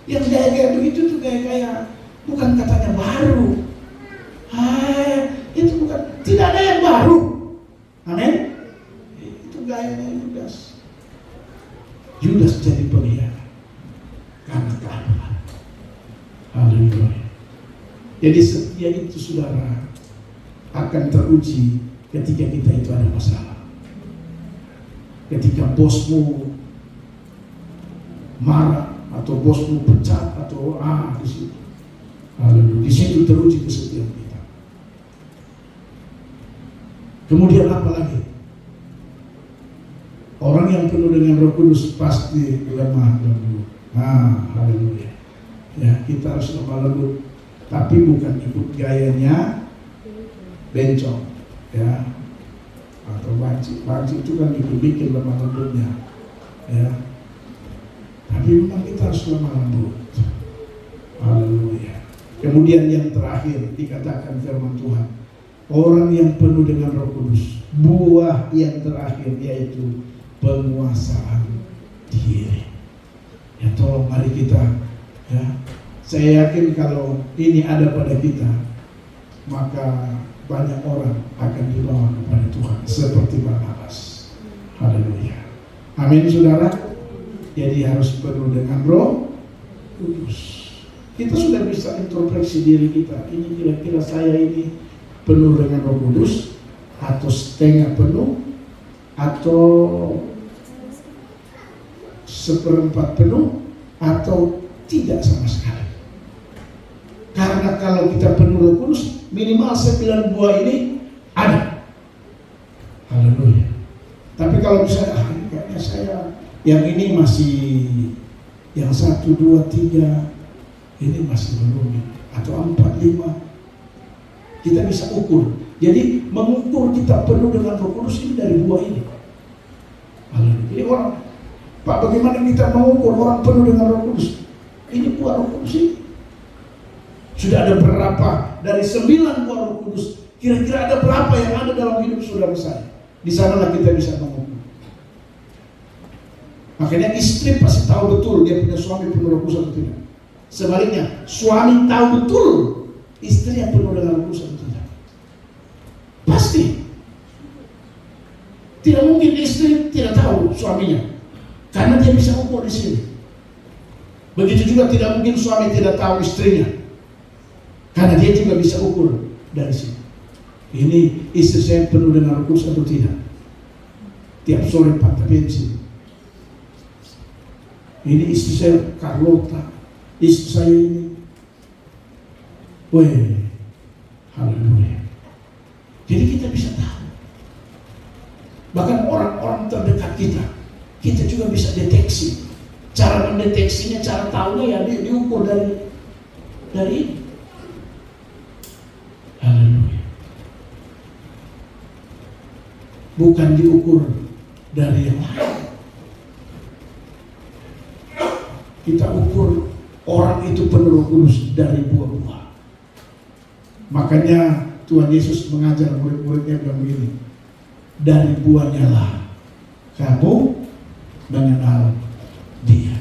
Yang gaya-gaya begitu tuh gaya-gaya bukan katanya baru. Itu bukan, tidak ada yang baru. Amin. Itu gayanya Yudas. Yudas jadi pengkhianat karena keadaan. Haleluya. Jadi setia itu saudara akan teruji ketika kita itu ada masalah. Ketika bosmu marah atau bosmu pecat atau di situ. Haleluya. Di situ teruji kesetiaan kita. Kemudian apa lagi? Orang yang penuh dengan Roh Kudus pasti lemah lembut. Haleluya. Ya, kita harus lemah lembut, tapi bukan ikut gayanya bencong, ya, atau banci itu kan bikin lemah lembutnya, ya. Tapi memang kita harus lemah lembut. Haleluya. Kemudian yang terakhir dikatakan firman Tuhan, orang yang penuh dengan Roh Kudus, buah yang terakhir yaitu penguasaan diri. Ya, tolong mari kita, ya, saya yakin kalau ini ada pada kita, maka banyak orang akan dibawa kepada Tuhan seperti Barnabas. Haleluya. Amin saudara. Jadi harus penuh dengan Roh Kudus. Kita sudah bisa introspeksi diri kita. Ini kira-kira saya ini penuh dengan Roh Kudus atau setengah penuh atau seperempat penuh atau tidak sama sekali. Karena kalau kita penuh Roh Kudus, minimal 9 buah ini ada. Haleluya. Tapi kalau misalnya kayaknya saya yang ini masih, yang 1, 2, 3 ini masih belum, atau 4, 5, kita bisa ukur. Jadi mengukur kita penuh dengan Roh Kudus ini dari buah ini. Haleluya. Jadi orang, Pak, bagaimana kita mengukur orang penuh dengan Roh Kudus? Ini buah Roh Kudus ini. Sudah ada berapa dari 9 buah Roh Kudus? Kira-kira ada berapa yang ada dalam hidup saudara saya? Di sanalah kita bisa mengukur. Makanya istri pasti tahu betul dia punya suami penuh Roh Kudus atau tidak. Sebaliknya, suami tahu betul istri yang penuh dengan Roh Kudus atau tidak. Pasti. Tidak mungkin istri tidak tahu suaminya, karena dia bisa ukur di sini. Begitu juga tidak mungkin suami tidak tahu istrinya, karena dia juga bisa ukur dari sini. Ini istri saya penuh dengan Roh Kudus atau tidak? Tiap sore patah bensin. Ini istri saya Carlota, istri saya ini. Weh, haleluya. Jadi kita bisa tahu. Bahkan orang-orang terdekat kita juga bisa deteksi. Cara mendeteksinya, cara tahunya ya diukur dari ini. Haleluya. Bukan diukur dari yang lain. Kita ukur orang itu penuh Roh Kudus dari buah-buah. Makanya Tuhan Yesus mengajar murid-muridnya bilang begini, dari buahnya lah kamu mengenal dia.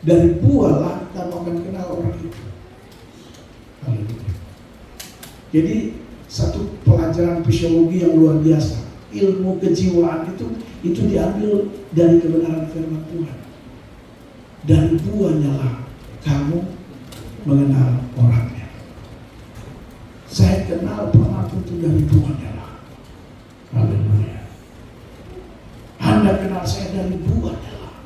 Dari buah lah kamu akan kenal orang itu. Haleluya. Jadi satu pelajaran fisiologi yang luar biasa, ilmu kejiwaan itu diambil dari kebenaran firman Tuhan. Dari buahnya lah kamu mengenal orangnya. Saya kenal pelaku itu dari buahnya lah. Haleluya. Anda kenal saya dari buahnya lah.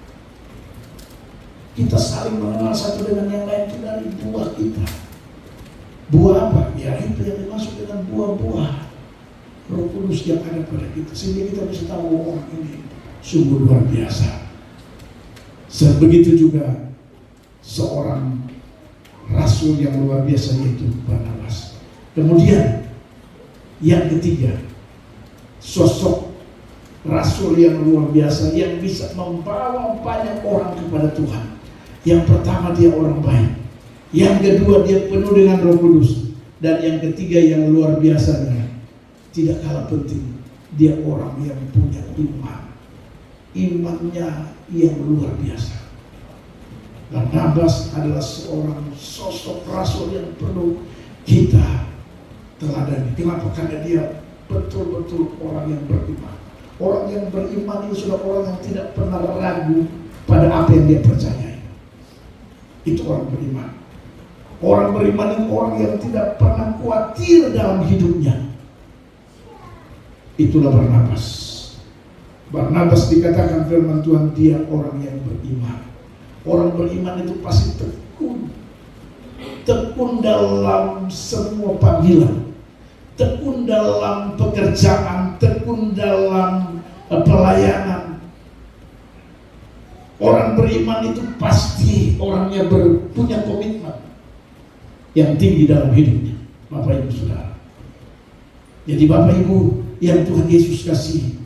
Kita saling mengenal satu dengan yang lain itu dari buah kita. Buah apa? Ya itu yang dimaksud dengan buah-buah Roh Kudus yang ada pada kita, sehingga kita bisa tahu orang ini sungguh luar biasa. Begitu juga seorang rasul yang luar biasa, yaitu Barnabas. Kemudian yang ketiga, sosok rasul yang luar biasa yang bisa membawa banyak orang kepada Tuhan. Yang pertama, dia orang baik. Yang kedua, dia penuh dengan Roh Kudus. Dan yang ketiga yang luar biasanya, tidak kalah penting, dia orang yang punya iman. Imannya yang luar biasa. Barnabas adalah seorang sosok rasul yang perlu kita teladani. Kenapa? Karena dia betul-betul orang yang beriman. Orang yang beriman itu sudah orang yang tidak pernah ragu pada apa yang dia percayai. Itu orang beriman. Orang beriman itu orang yang tidak pernah khawatir dalam hidupnya. Itulah Barnabas. Barnabas dikatakan firman Tuhan, dia orang yang beriman. Orang beriman itu pasti tekun. Tekun dalam semua panggilan. Tekun dalam pekerjaan, tekun dalam pelayanan. Orang beriman itu pasti orangnya punya komitmen yang tinggi dalam hidupnya. Bapak Ibu Saudara. Jadi Bapak Ibu yang Tuhan Yesus kasih,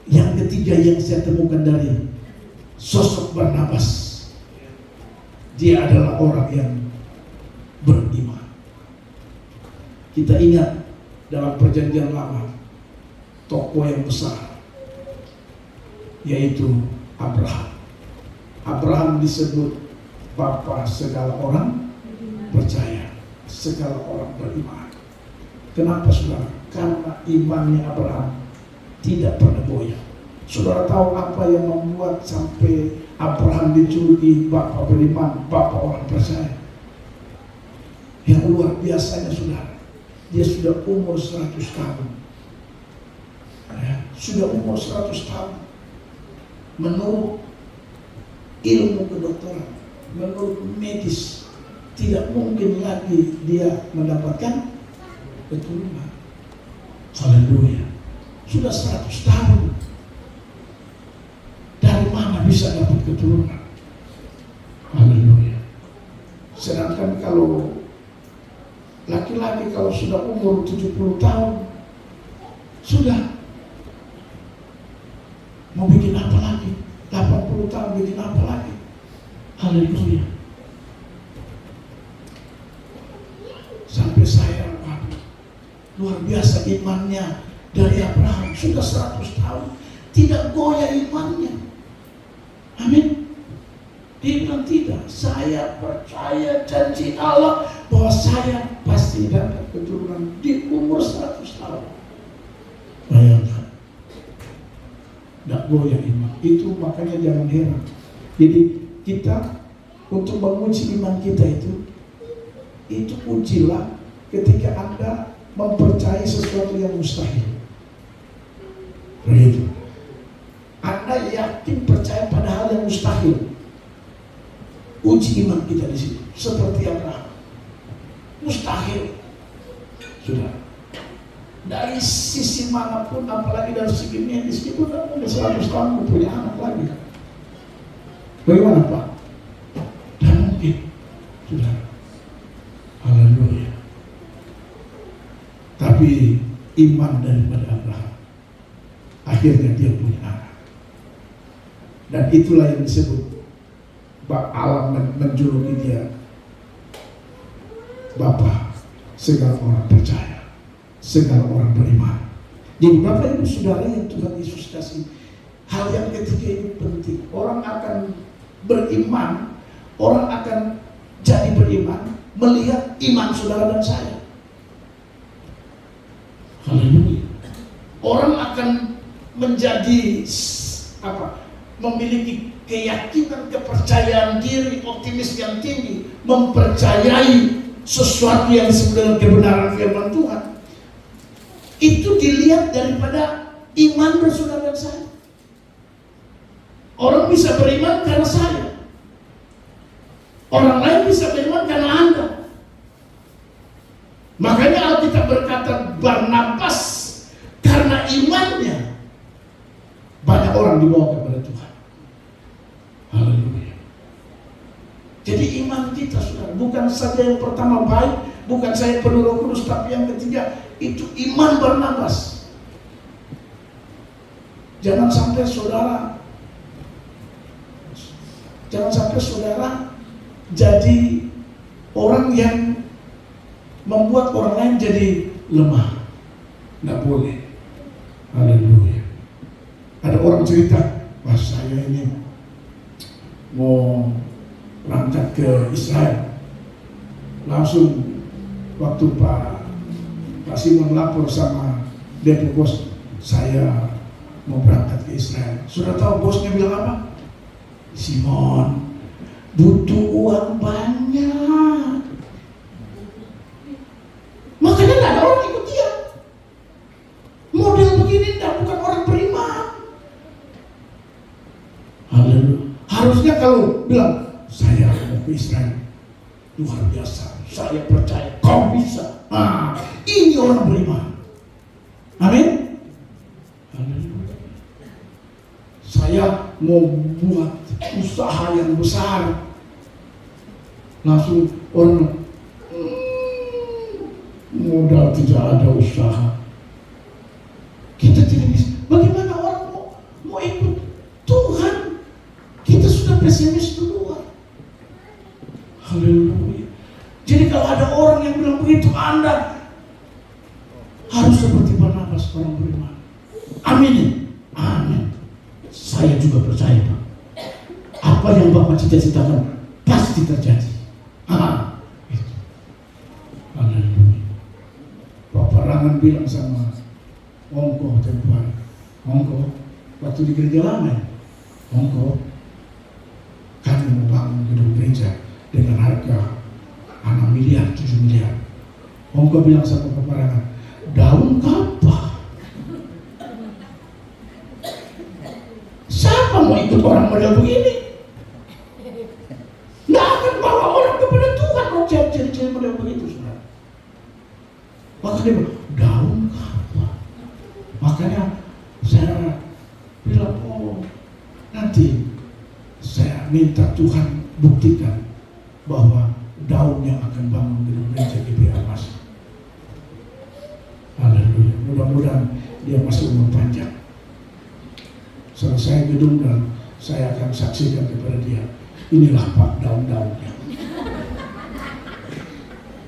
yang ketiga yang saya temukan dari sosok Barnabas, dia adalah orang yang beriman. Kita ingat dalam perjanjian lama, tokoh yang besar yaitu Abraham. Abraham disebut bapa segala orang percaya, segala orang beriman. Kenapa saudara? Karena imannya Abraham tidak pernah goyah. Saudara tahu apa yang membuat sampai Abraham dijuluki bapak beriman, bapak orang percaya? Yang luar biasanya saudara, dia sudah umur 100 tahun. Ya, sudah umur 100 tahun. Menurut ilmu kedokteran, menurut medis, tidak mungkin lagi dia mendapatkan keturunan. Haleluya. Sudah 100 tahun. Dari mana bisa dapat keturunan? Haleluya. Sedangkan kalau laki-laki kalau sudah umur 70 tahun, sudah mau bikin apa lagi? 80 tahun bikin apa lagi? Haleluya. luar biasa imannya dari Abraham. Sudah 100 tahun tidak goyah imannya. Amin. Dia bilang tidak, saya percaya janji Allah bahwa saya pasti dapat keturunan di umur 100 tahun. Bayangkan, tidak goyah iman. Itu makanya jangan heran. Jadi kita untuk menguji iman kita itu ujilah ketika Anda mempercayai sesuatu yang mustahil. Begitu. Anda yakin percaya pada hal yang mustahil. Uji iman kita di sini seperti Abraham. Mustahil. Sudah. Dari sisi manapun, apalagi dari segi medis, itu udah 100 tahun punya anak lagi. Bagaimana Pak? Dan mungkin. Sudah. Haleluya. Tapi iman daripada Abraham, akhirnya dia punya anak. Dan itulah yang disebut alam menjuluki dia Bapa segala orang percaya, segala orang beriman. Jadi Bapak Ibu Saudara yang Tuhan Yesus kasih, hal yang ketiga ini penting. Orang akan beriman, orang akan jadi beriman melihat iman saudara dan saya. Haleluya. Orang akan menjadi memiliki keyakinan, kepercayaan diri, optimis yang tinggi, mempercayai sesuatu yang sebenarnya kebenaran firman Tuhan. Itu dilihat daripada iman saudara dan saya. Orang bisa beriman karena saya. Orang lain bisa beriman karena Anda. Makanya Alkitab berkata Barnabas karena imannya banyak orang dibawa kepada Tuhan. Haleluya. Jadi iman kita saudara bukan saja yang pertama baik, bukan saya penuh Roh Kudus, tapi yang ketiga itu iman Barnabas. Jangan sampai saudara jadi orang yang membuat orang lain jadi lemah. Nggak boleh. Haleluya. Ada orang cerita, wah saya ini mau berangkat ke Israel. Langsung waktu Pak Simon lapor sama Depo bos, saya mau berangkat ke Israel. Sudah tahu bosnya bilang apa? Simon, butuh uang banyak. Makanya nggak ada orang ikut dia. Model begini bukan orang beriman. Haleluya. Harusnya kalau bilang saya mau ke Israel, luar biasa, saya percaya kau bisa. Ini orang beriman. Amin. Haleluya. Saya mau buat usaha yang besar. Langsung orang modal tidak ada usaha. Kita tidak bisa. Bagaimana orang mau ikut Tuhan? Kita sudah pesimis duluan. Haleluya. Jadi kalau ada orang yang bilang begitu, Anda harus seperti Barnabas, orang beriman. Amin. Amin. Saya juga percaya Pak. Apa yang Bapak cita-citakan pasti terjadi. Itu. Haleluya. Bapak Rangan bilang sama Ongko tempoh hari, Ongko waktu di gereja lama, Ongko kami mau bangun gedung gereja dengan harga 6 miliar, 7 miliar. Ongko bilang sama Bapak Rangan, daun kapak. Siapa mau ikut orang model begini? Nggak akan bawa orang kepada Tuhan kalau ciri-ciri model begitu, saudara. Maka dia bilang, daun kapak. Makanya saya bilang, nanti saya minta Tuhan buktikan bahwa daun yang akan bangun gedung gereja GBA Mas. Haleluya. Mudah-mudahan dia masih umur panjang. Selesai gedung dan saya akan saksikan kepada dia, inilah Pak daun-daunnya.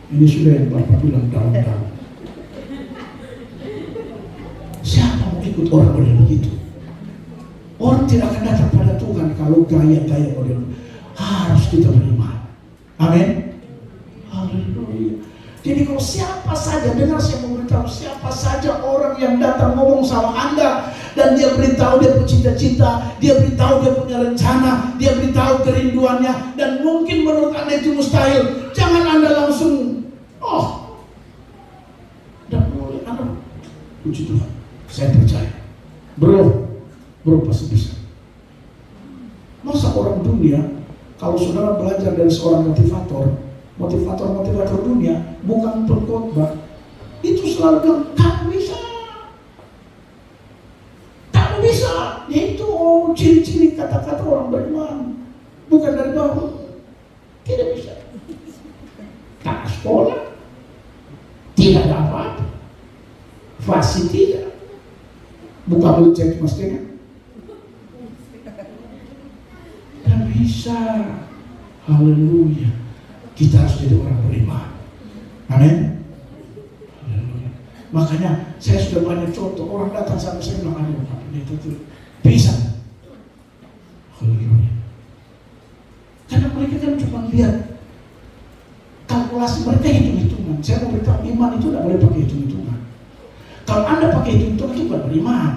Ini sudah yang Bapak bilang daun-daun. ikut orang model begitu. Orang tidak akan datang pada Tuhan kalau gaya-gaya model. Harus kita beriman. Amin. Haleluya. Jadi kalau siapa saja, dengar saya memberitahu, siapa saja orang yang datang ngomong sama Anda dan dia beritahu dia punya cita-cita, dia beritahu dia punya rencana, dia beritahu kerinduannya, dan mungkin menurut Anda itu mustahil, jangan Anda langsung, tidak boleh Anda. Puji Tuhan, saya percaya, bro pasti bisa. Masa orang dunia, kalau saudara belajar dari seorang motivator dunia, bukan pengkhotbah, itu selalu bilang, kamu bisa. Itu ciri-ciri kata-kata orang beriman, bukan dari bawah. Tidak bisa. Tak sekolah, tidak ada apa-apa, fasih tidak. Buka mulut cek mestinya. Dan bisa. Haleluya. Kita harus jadi orang beriman. Amin. Makanya saya sudah banyak contoh orang datang sama saya bilang, aduh, itu bisa. Haleluya. Karena mereka kan cuma lihat kalkulasi mereka, hitung-hitungan. Saya mau beritahu, iman itu tidak boleh pakai hitung-hitungan. Kalau Anda pakai hitung-hitungan itu bukan beriman.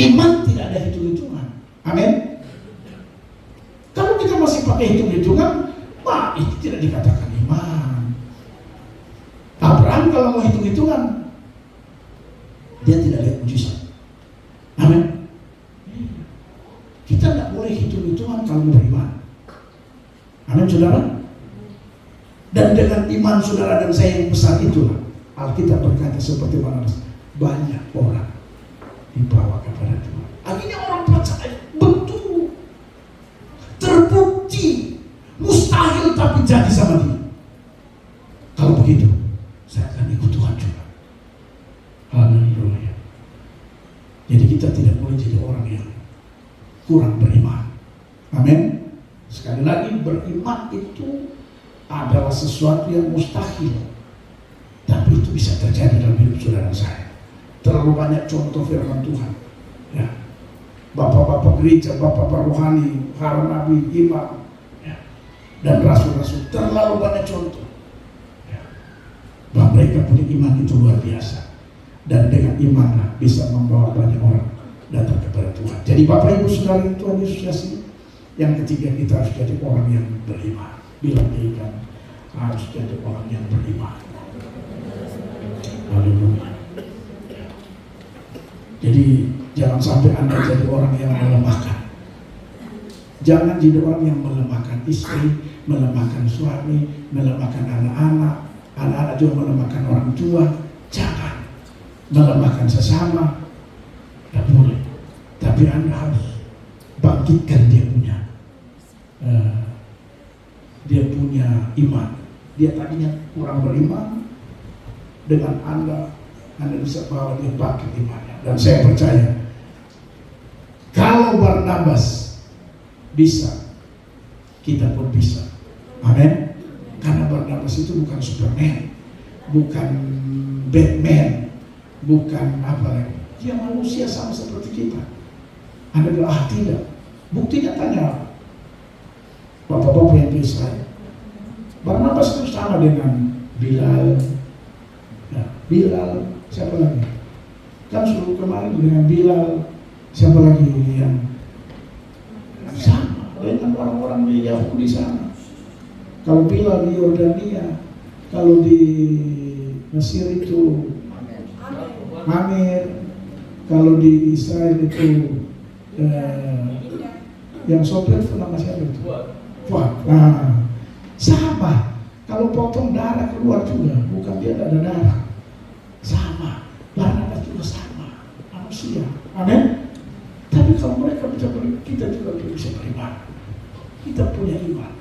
Iman tidak ada hitung-hitungan. Amin. Kalau kita masih pakai hitung-hitungan, itu tidak dikatakan iman. Abraham kalau mau hitung-hitungan, dia tidak lihat mujizat. Amin. Kita tidak boleh hitung-hitungan kalau mau beriman. Amin, saudara. Dan dengan iman saudara dan saya yang besar itulah, Alkitab berkata seperti mana, banyak orang dibawa kepada Tuhan. Akhirnya orang percaya, betul, terbukti, mustahil tapi jadi sama dia. Kalau begitu, saya akan ikut Tuhan juga. Haleluya. Jadi kita tidak boleh jadi orang yang kurang beriman. Amin. Sekali lagi, beriman itu adalah sesuatu yang mustahil, tapi itu bisa terjadi dalam hidup saudara saya. Terlalu banyak contoh firman Tuhan. Ya. Bapak-bapak gereja, bapak-bapak rohani, para nabi, imam, dan rasul-rasul, terlalu banyak contoh bahwa mereka punya iman itu luar biasa, dan dengan imanlah bisa membawa banyak orang datang kepada Tuhan. Jadi Bapak Ibu Saudara yang Tuhan Yesus kasih, yang ketiga kita harus jadi orang yang beriman. Bilang iman, harus jadi orang yang beriman. Haleluya. Jadi jangan sampai Anda jadi orang yang melemahkan. Jangan jadi orang yang melemahkan istri, melemahkan suami, melemahkan anak-anak juga melemahkan orang tua. Jangan melemahkan sesama, tidak boleh. Tapi Anda harus bangkitkan dia punya iman. Dia tadinya kurang beriman, dengan Anda bisa bawa dia bangkit imannya. Dan saya percaya, kalau Barnabas bisa, kita pun bisa. Amin. Karena Barnabas itu bukan Superman, bukan Batman, bukan apa lagi. Dia manusia sama seperti kita. Anda bilang, tidak. Buktinya tanya bapak-bapak yang di Israel. Barnabas itu sama dengan Bilal. Bilal, siapa lagi? Kan suruh kemarin dengan Bilal, siapa lagi yang sama dengan orang-orang di Yahudi sana. Kalau Bilal di Yordania, kalau di Mesir itu Amir, kalau di Israel itu yang sopir itu nama siapa itu? Fuad. Nah, sama. Kalau potong darah keluar juga, bukan dia ada darah. Sama. Barnabas juga sama. Manusia. Amin. Tapi kalau mereka bisa kita juga bisa beriman. Kita punya iman.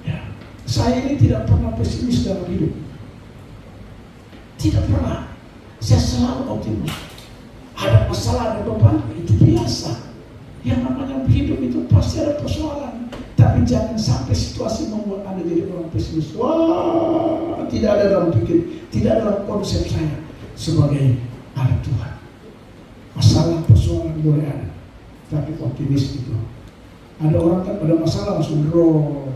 Ya. Saya ini tidak pernah pesimis dalam hidup. Tidak pernah. Saya selalu optimis. Ada masalah, ada beban, itu biasa. Yang namanya hidup itu pasti ada persoalan. Tapi jangan sampai situasi membuat Anda jadi orang pesimis. Wah, tidak ada dalam pikir, tidak ada dalam konsep saya sebagai anak Tuhan. boleh ada, tapi optimis itu. Ada orang kan pada masalah langsung drop,